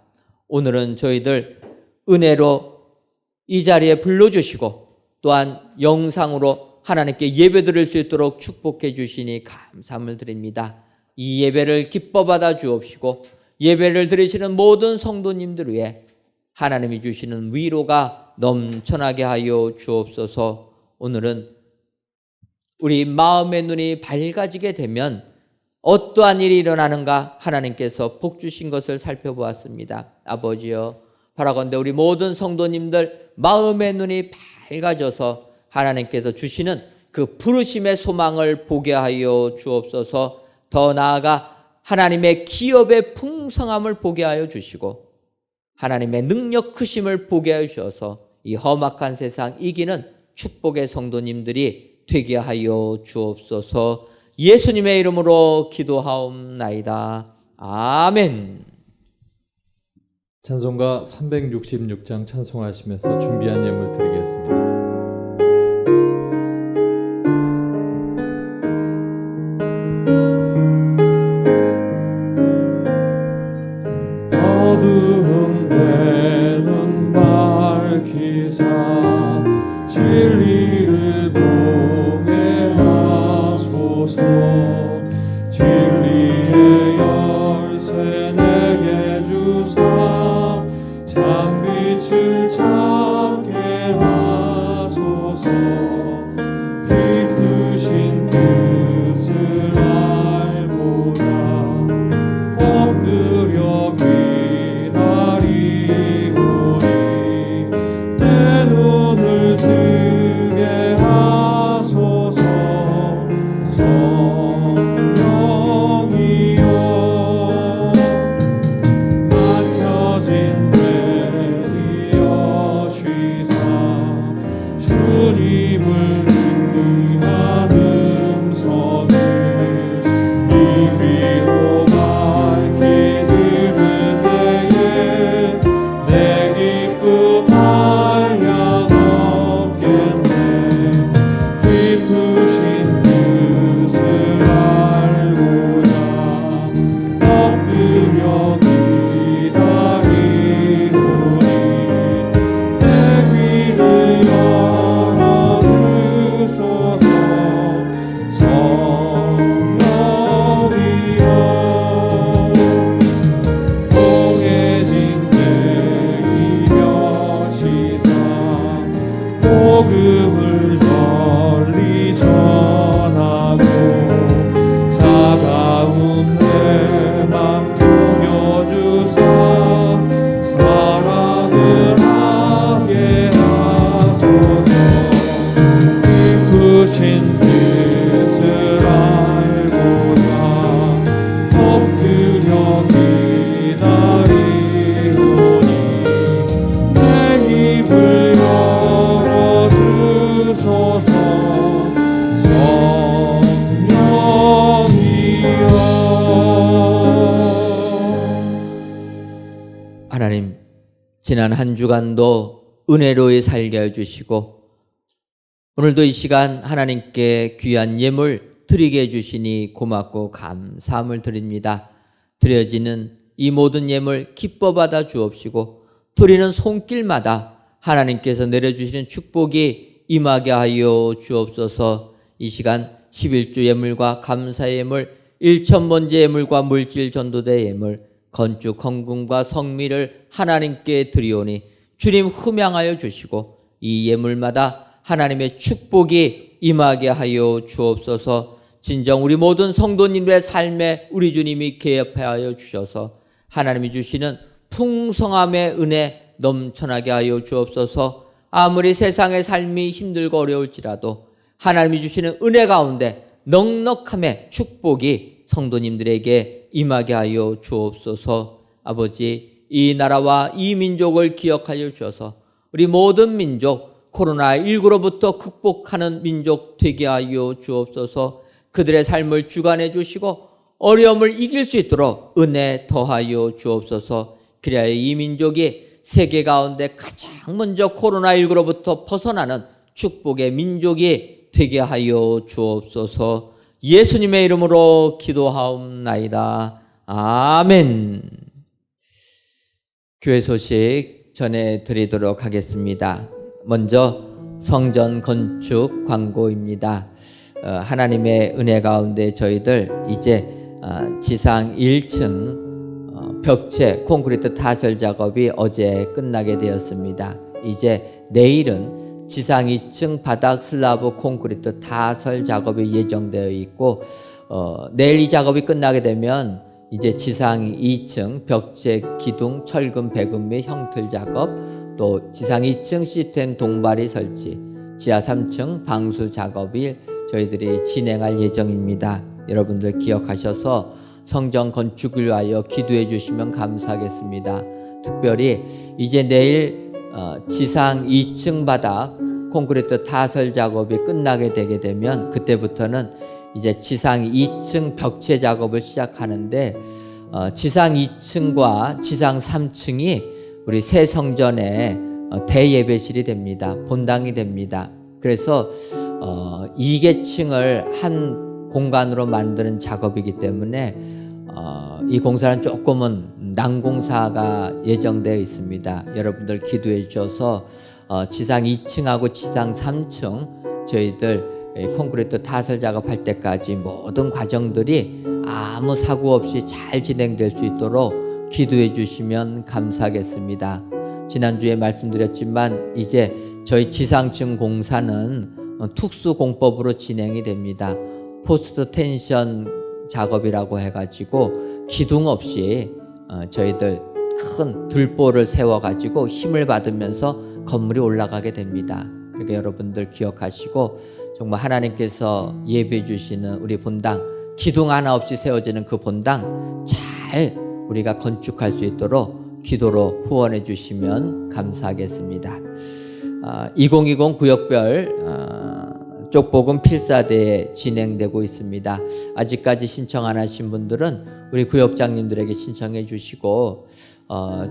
오늘은 저희들 은혜로 이 자리에 불러주시고 또한 영상으로 하나님께 예배드릴 수 있도록 축복해 주시니 감사함을 드립니다. 이 예배를 기뻐 받아 주옵시고 예배를 드리시는 모든 성도님들 위해 하나님이 주시는 위로가 넘쳐나게 하여 주옵소서. 오늘은 우리 마음의 눈이 밝아지게 되면 어떠한 일이 일어나는가 하나님께서 복 주신 것을 살펴보았습니다. 아버지여, 바라건대 우리 모든 성도님들 마음의 눈이 밝아져서 하나님께서 주시는 그 부르심의 소망을 보게 하여 주옵소서. 더 나아가 하나님의 기업의 풍성함을 보게 하여 주시고 하나님의 능력 크심을 보게 하여 주셔서 이 험악한 세상 이기는 축복의 성도님들이 되게 하여 주옵소서. 예수님의 이름으로 기도하옵나이다. 아멘. 찬송가 366장 찬송하시면서 준비한 예물 드리겠습니다. 어두운 데는 밝히사 진리를 보게 하소서. 진리의 열쇠 내게 주사 참빛을 찾게 하소서. 깊으신 뜻을 알고자 엎드려 기다리오니 내 눈을 뜨게 하소서. 성령이여 막혀진 데리 여시사 주님을 인도하는 음성을 이 귀로 밝히는 때에 내 기쁨 한량 없겠네. 깊으신 뜻을 알고자 엎드려 기다리오니 내 귀를 열어주소서. 성령이여 공해진 데이며 시사 복음을 널리 전하고 차가운 내 맘 녹여주사 사랑을 하게 하소서. 깊으신 뜻을 알고자 엎드려 기다리오니 내 입을 열어주소서. 성령이여. 하나님, 지난 한 주간도 은혜로이 살게 해주시고 오늘도 이 시간 하나님께 귀한 예물 드리게 해주시니 고맙고 감사함을 드립니다. 드려지는 이 모든 예물 기뻐 받아 주옵시고 드리는 손길마다 하나님께서 내려주시는 축복이 임하게 하여 주옵소서. 이 시간 11주 예물과 감사의 예물, 1,000번째 예물과 물질 전도대 예물, 건축 헌금과 성미를 하나님께 드리오니 주님 흠양하여 주시고 이 예물마다 하나님의 축복이 임하게 하여 주옵소서. 진정 우리 모든 성도님들의 삶에 우리 주님이 개입하여 주셔서 하나님이 주시는 풍성함의 은혜 넘쳐나게 하여 주옵소서. 아무리 세상의 삶이 힘들고 어려울지라도 하나님이 주시는 은혜 가운데 넉넉함의 축복이 성도님들에게 임하게 하여 주옵소서. 아버지, 이 나라와 이 민족을 기억하여 주셔서 우리 모든 민족 코로나19로부터 극복하는 민족 되게 하여 주옵소서. 그들의 삶을 주관해 주시고 어려움을 이길 수 있도록 은혜 더하여 주옵소서. 그래야 이 민족이 세계 가운데 가장 먼저 코로나19로부터 벗어나는 축복의 민족이 되게 하여 주옵소서. 예수님의 이름으로 기도하옵나이다. 아멘. 교회 소식 전해드리도록 하겠습니다. 먼저 성전 건축 광고입니다. 하나님의 은혜 가운데 저희들 이제 지상 1층 벽체 콘크리트 타설 작업이 어제 끝나게 되었습니다. 이제 내일은 지상 2층 바닥 슬라브 콘크리트 타설 작업이 예정되어 있고 내일 이 작업이 끝나게 되면 이제 지상 2층 벽체 기둥 철근 배금 및 형틀 작업, 또 지상 2층 시스템 동바리 설치, 지하 3층 방수 작업이 저희들이 진행할 예정입니다. 여러분들 기억하셔서 성전 건축을 위하여 기도해 주시면 감사하겠습니다. 특별히 이제 내일 지상 2층 바닥 콘크리트 타설 작업이 끝나게 되게 되면 그때부터는 이제 지상 2층 벽체 작업을 시작하는데 지상 2층과 지상 3층이 우리 새 성전의 대예배실이 됩니다. 본당이 됩니다. 그래서 2계층을 한 공간으로 만드는 작업이기 때문에 이 공사는 조금은 난공사가 예정되어 있습니다. 여러분들 기도해 주셔서 지상 2층하고 지상 3층 저희들 콘크리트 타설 작업할 때까지 모든 과정들이 아무 사고 없이 잘 진행될 수 있도록 기도해 주시면 감사하겠습니다. 지난주에 말씀드렸지만 이제 저희 지상층 공사는 특수공법으로 진행이 됩니다. 포스트 텐션 작업이라고 해가지고 기둥 없이 저희들 큰 들보를 세워가지고 힘을 받으면서 건물이 올라가게 됩니다. 그러니까 여러분들 기억하시고 정말 하나님께서 예배해 주시는 우리 본당, 기둥 하나 없이 세워지는 그 본당 잘 우리가 건축할 수 있도록 기도로 후원해 주시면 감사하겠습니다. 2020 구역별 쪽복음 필사대회 진행되고 있습니다. 아직까지 신청 안 하신 분들은 우리 구역장님들에게 신청해 주시고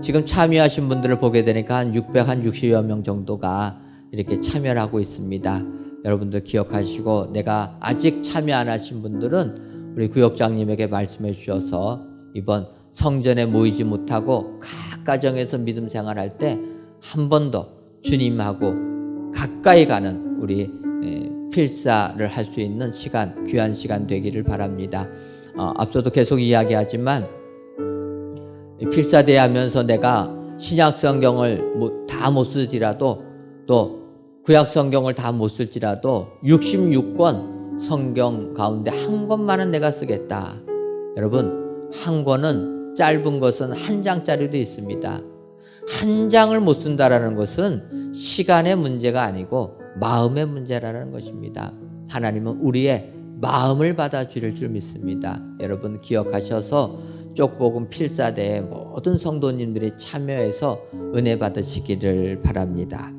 지금 참여하신 분들을 보게 되니까 한 660여 명 정도가 이렇게 참여를 하고 있습니다. 여러분들 기억하시고 내가 아직 참여 안 하신 분들은 우리 구역장님에게 말씀해 주셔서 이번 성전에 모이지 못하고 각 가정에서 믿음 생활할 때 한 번 더 주님하고 가까이 가는 우리 필사를 할 수 있는 시간, 귀한 시간 되기를 바랍니다. 앞서도 계속 이야기하지만 필사대회 하면서 내가 신약 성경을 다 못 쓰지라도 또 구약 성경을 다 못 쓸지라도 66권 성경 가운데 한 권만은 내가 쓰겠다. 여러분, 한 권은 짧은 것은 한 장짜리도 있습니다. 한 장을 못 쓴다라는 것은 시간의 문제가 아니고 마음의 문제라는 것입니다. 하나님은 우리의 마음을 받아주실 줄 믿습니다. 여러분 기억하셔서 쪽복음 필사대에 모든 성도님들이 참여해서 은혜 받으시기를 바랍니다.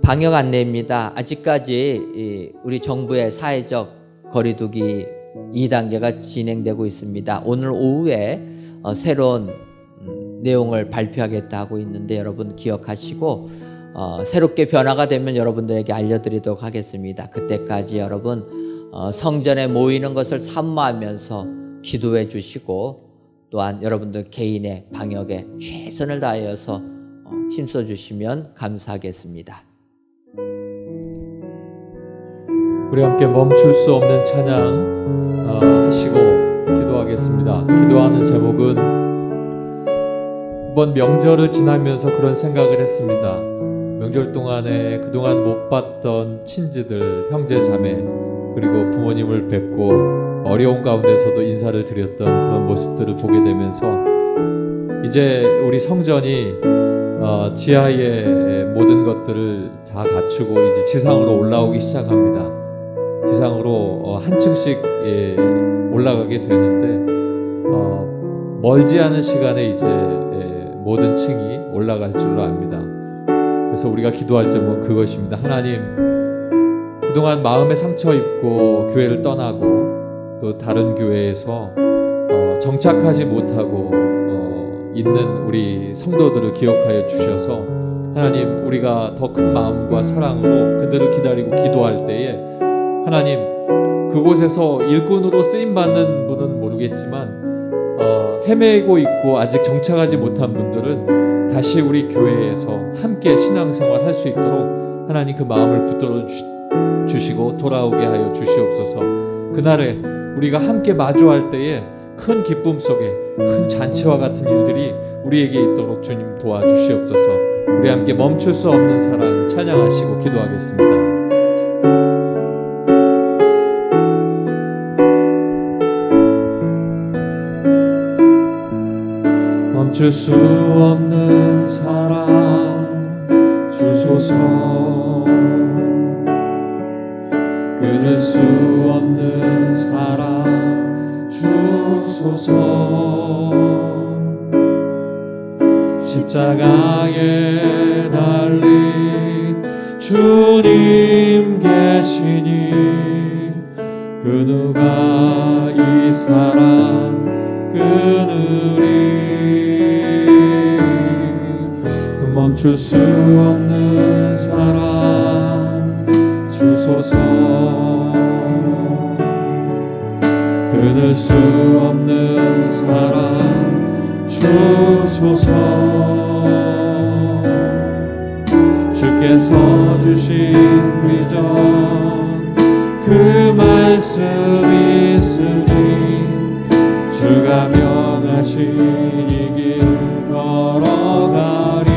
방역 안내입니다. 아직까지 우리 정부의 사회적 거리두기 2단계가 진행되고 있습니다. 오늘 오후에 새로운 내용을 발표하겠다 하고 있는데 여러분 기억하시고 새롭게 변화가 되면 여러분들에게 알려드리도록 하겠습니다. 그때까지 여러분 성전에 모이는 것을 사모하면서 기도해 주시고 또한 여러분들 개인의 방역에 최선을 다하여서 힘써 주시면 감사하겠습니다. 우리 함께 멈출 수 없는 찬양 하시고 기도하겠습니다. 기도하는 제목은 이번 명절을 지나면서 그런 생각을 했습니다. 명절 동안에 그동안 못 봤던 친지들, 형제 자매 그리고 부모님을 뵙고 어려운 가운데서도 인사를 드렸던 그런 모습들을 보게 되면서 이제 우리 성전이 지하의 모든 것들을 다 갖추고 이제 지상으로 올라오기 시작합니다. 지상으로 한 층씩 올라가게 되는데 멀지 않은 시간에 이제 모든 층이 올라갈 줄로 압니다. 그래서 우리가 기도할 점은 그것입니다. 하나님, 그동안 마음에 상처 입고 교회를 떠나고 또 다른 교회에서 정착하지 못하고 있는 우리 성도들을 기억하여 주셔서 하나님, 우리가 더 큰 마음과 사랑으로 그들을 기다리고 기도할 때에 하나님, 그곳에서 일꾼으로 쓰임받는 분은 모르겠지만 헤매고 있고 아직 정착하지 못한 분들은 다시 우리 교회에서 함께 신앙생활 할 수 있도록 하나님 그 마음을 붙들어 주시고 돌아오게 하여 주시옵소서. 그날에 우리가 함께 마주할 때에 큰 기쁨 속에 큰 잔치와 같은 일들이 우리에게 있도록 주님 도와주시옵소서. 우리 함께 멈출 수 없는 사랑 찬양하시고 기도하겠습니다. 멈출 수 없는 사랑 주소서. 끊을 수 없는 사랑 주소서. 십자가의 주님 계시니 그 누가 이 사랑 끊으리. 멈출 수 없는 사랑 주소서, 끊을 수 없는 사랑 주소서. 주께서 주신 비전 그 말씀 있으니 주가 명하신 이 길 걸어가리.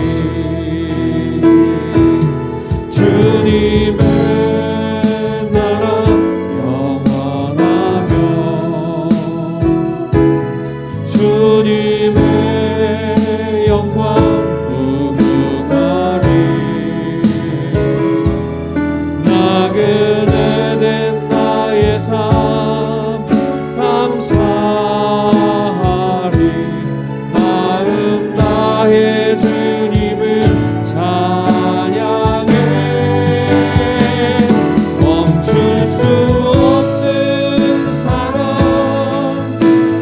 주님의 나라 영원하며 주님의 영광 무궁하리. 나그네 된 나의 삶 감사하리. 마음 다해 주님을 찬양해. 멈출 수 없는 사랑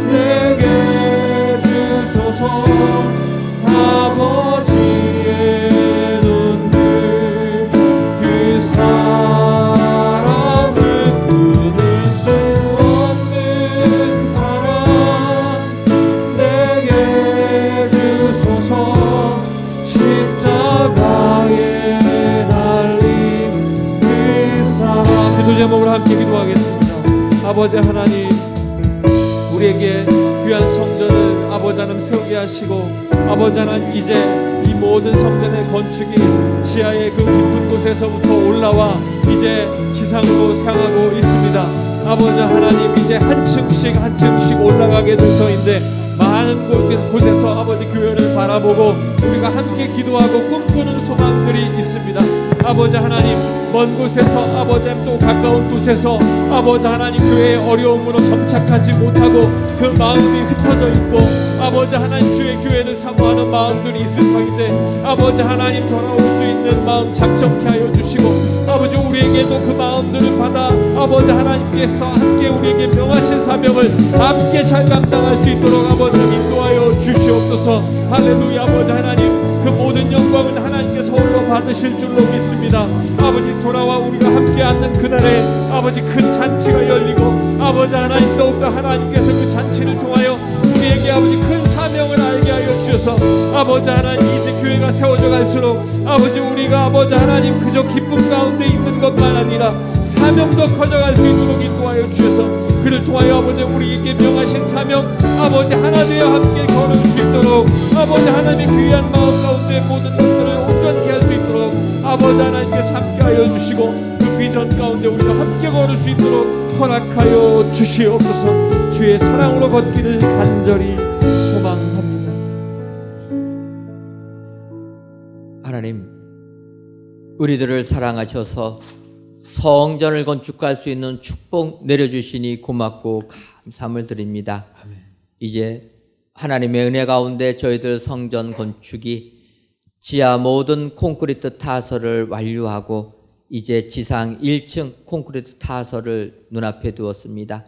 내게 주소서. 아버지의 눈물 그 사랑을 끊을 수 없는 사랑 내게 주소서. 십자가에 달린 그 사랑. 기도 제목으로 함께 기도하겠습니다. 아버지 하나님, 우리에게 귀한 성전을 아버지 하나님 세우게 하시고, 아버지 하나님 이제 이 모든 성전의 건축이 지하의 그 깊은 곳에서부터 올라와 이제 지상으로 향하고 있습니다. 아버지 하나님 이제 한 층씩 한 층씩 올라가게 될 터인데, 많은 곳에서 아버지 교회를 바라보고 우리가 함께 기도하고 꿈꾸는 소망들이 있습니다. 아버지 하나님, 먼 곳에서 아버지 하나님 또 가까운 곳에서 아버지 하나님 교회의 어려움으로 정착하지 못하고 그 마음이 흩어져 있고 아버지 하나님 주의 교회를 사모하는 마음들이 있을 터인데, 아버지 하나님 돌아올 수 있는 마음 작정케 하여 주시고, 아버지 우리에게도 그 마음들을 받아 아버지 하나님께서 함께 우리에게 명하신 사명을 함께 잘 감당할 수 있도록 아버지 인도하여 주시옵소서. 할렐루야. 아버지 하나님, 그 모든 영광은 하나님께서 홀로 받으실 줄로 믿습니다. 아버지 돌아와 우리가 함께 앉는 그날에 아버지 큰 잔치가 열리고, 아버지 하나님 더욱더 하나님께서 그 잔치를 통하여 우리에게 아버지 큰 사명을 알게 하여 주셔서, 아버지 하나님 이제 교회가 세워져 갈수록 아버지 우리가 아버지 하나님 그저 기쁨 가운데 있는 것만 아니라 사명도 커져갈 수 있도록 인도하여 주셔서, 그를 통하여 아버지 우리에게 명하신 사명 아버지 하나 되어 함께 걸을 수 있도록, 아버지 하나님의 귀한 마음 가운데 모든 것들을 온전케 할 수 있도록 아버지 하나님께서 함께 하여 주시고, 그 비전 가운데 우리가 함께 걸을 수 있도록 허락하여 주시옵소서. 주의 사랑으로 걷기를 간절히 소망합니다. 하나님, 우리들을 사랑하셔서 성전을 건축할 수 있는 축복 내려주시니 고맙고 감사함을 드립니다. 이제 하나님의 은혜 가운데 저희들 성전 건축이 지하 모든 콘크리트 타설을 완료하고 이제 지상 1층 콘크리트 타설을 눈앞에 두었습니다.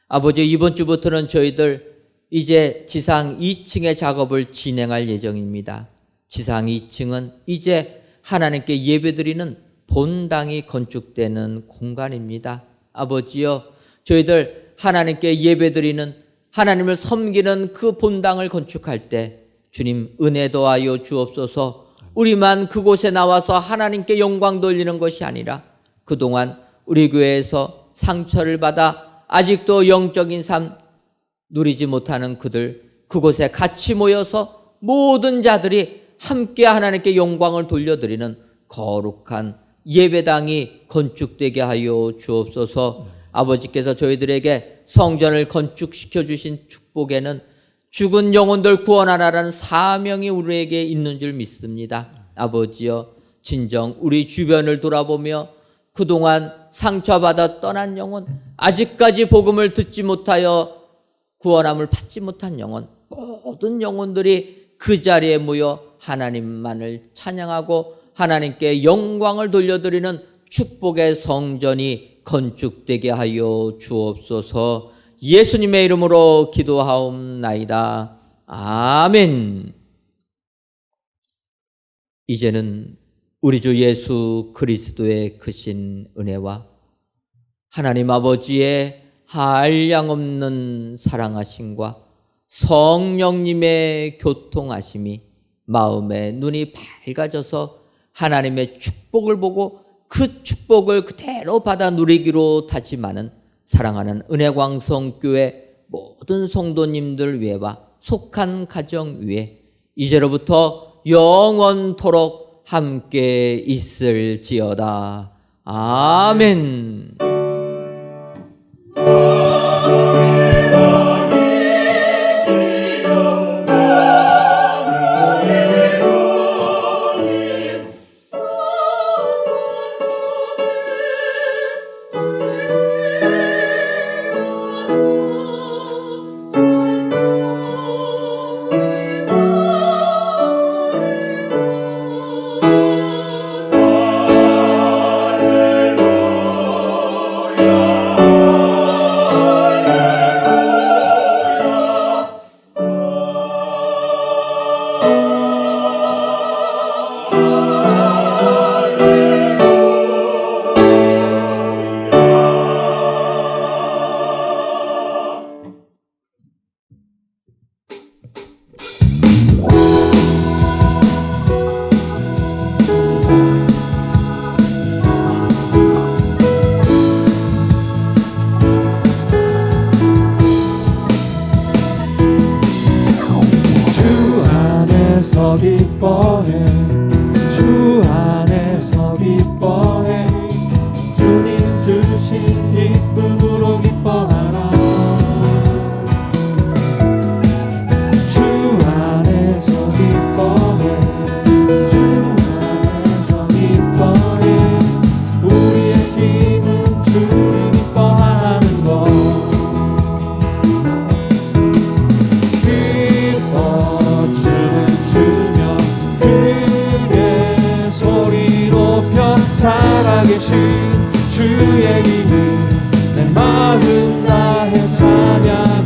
아버지, 이번 주부터는 저희들 이제 지상 2층의 작업을 진행할 예정입니다. 지상 2층은 이제 하나님께 예배드리는 본당이 건축되는 공간입니다. 아버지여, 저희들 하나님께 예배드리는, 하나님을 섬기는 그 본당을 건축할 때 주님 은혜 더하여 주옵소서. 우리만 그곳에 나와서 하나님께 영광 돌리는 것이 아니라 그동안 우리 교회에서 상처를 받아 아직도 영적인 삶 누리지 못하는 그들, 그곳에 같이 모여서 모든 자들이 함께 하나님께 영광을 돌려드리는 거룩한 예배당이 건축되게 하여 주옵소서. 아버지께서 저희들에게 성전을 건축시켜 주신 축복에는 죽은 영혼들 구원하라는 사명이 우리에게 있는 줄 믿습니다. 아버지여, 진정 우리 주변을 돌아보며 그동안 상처받아 떠난 영혼, 아직까지 복음을 듣지 못하여 구원함을 받지 못한 영혼, 모든 영혼들이 그 자리에 모여 하나님만을 찬양하고 하나님께 영광을 돌려드리는 축복의 성전이 건축되게 하여 주옵소서. 예수님의 이름으로 기도하옵나이다. 아멘. 이제는 우리 주 예수 그리스도의 크신 은혜와 하나님 아버지의 한량없는 사랑하심과 성령님의 교통하심이 마음의 눈이 밝아져서 하나님의 축복을 보고 그 축복을 그대로 받아 누리기로 다짐하는 사랑하는 은혜광성교회 모든 성도님들 위에와 속한 가정 위에 이제로부터 영원토록 함께 있을지어다. 아멘. 기뻐해 주 안에서 기뻐해 주님 주신 기쁨으로 기뻐하라 주 안에서 기뻐해 주 안에서 기뻐해 우리의 힘은 주님 기뻐하는 것 기뻐 춤을 추며 크게 소리 높여 살아계신 주의 이름 내 마음 다해 찬양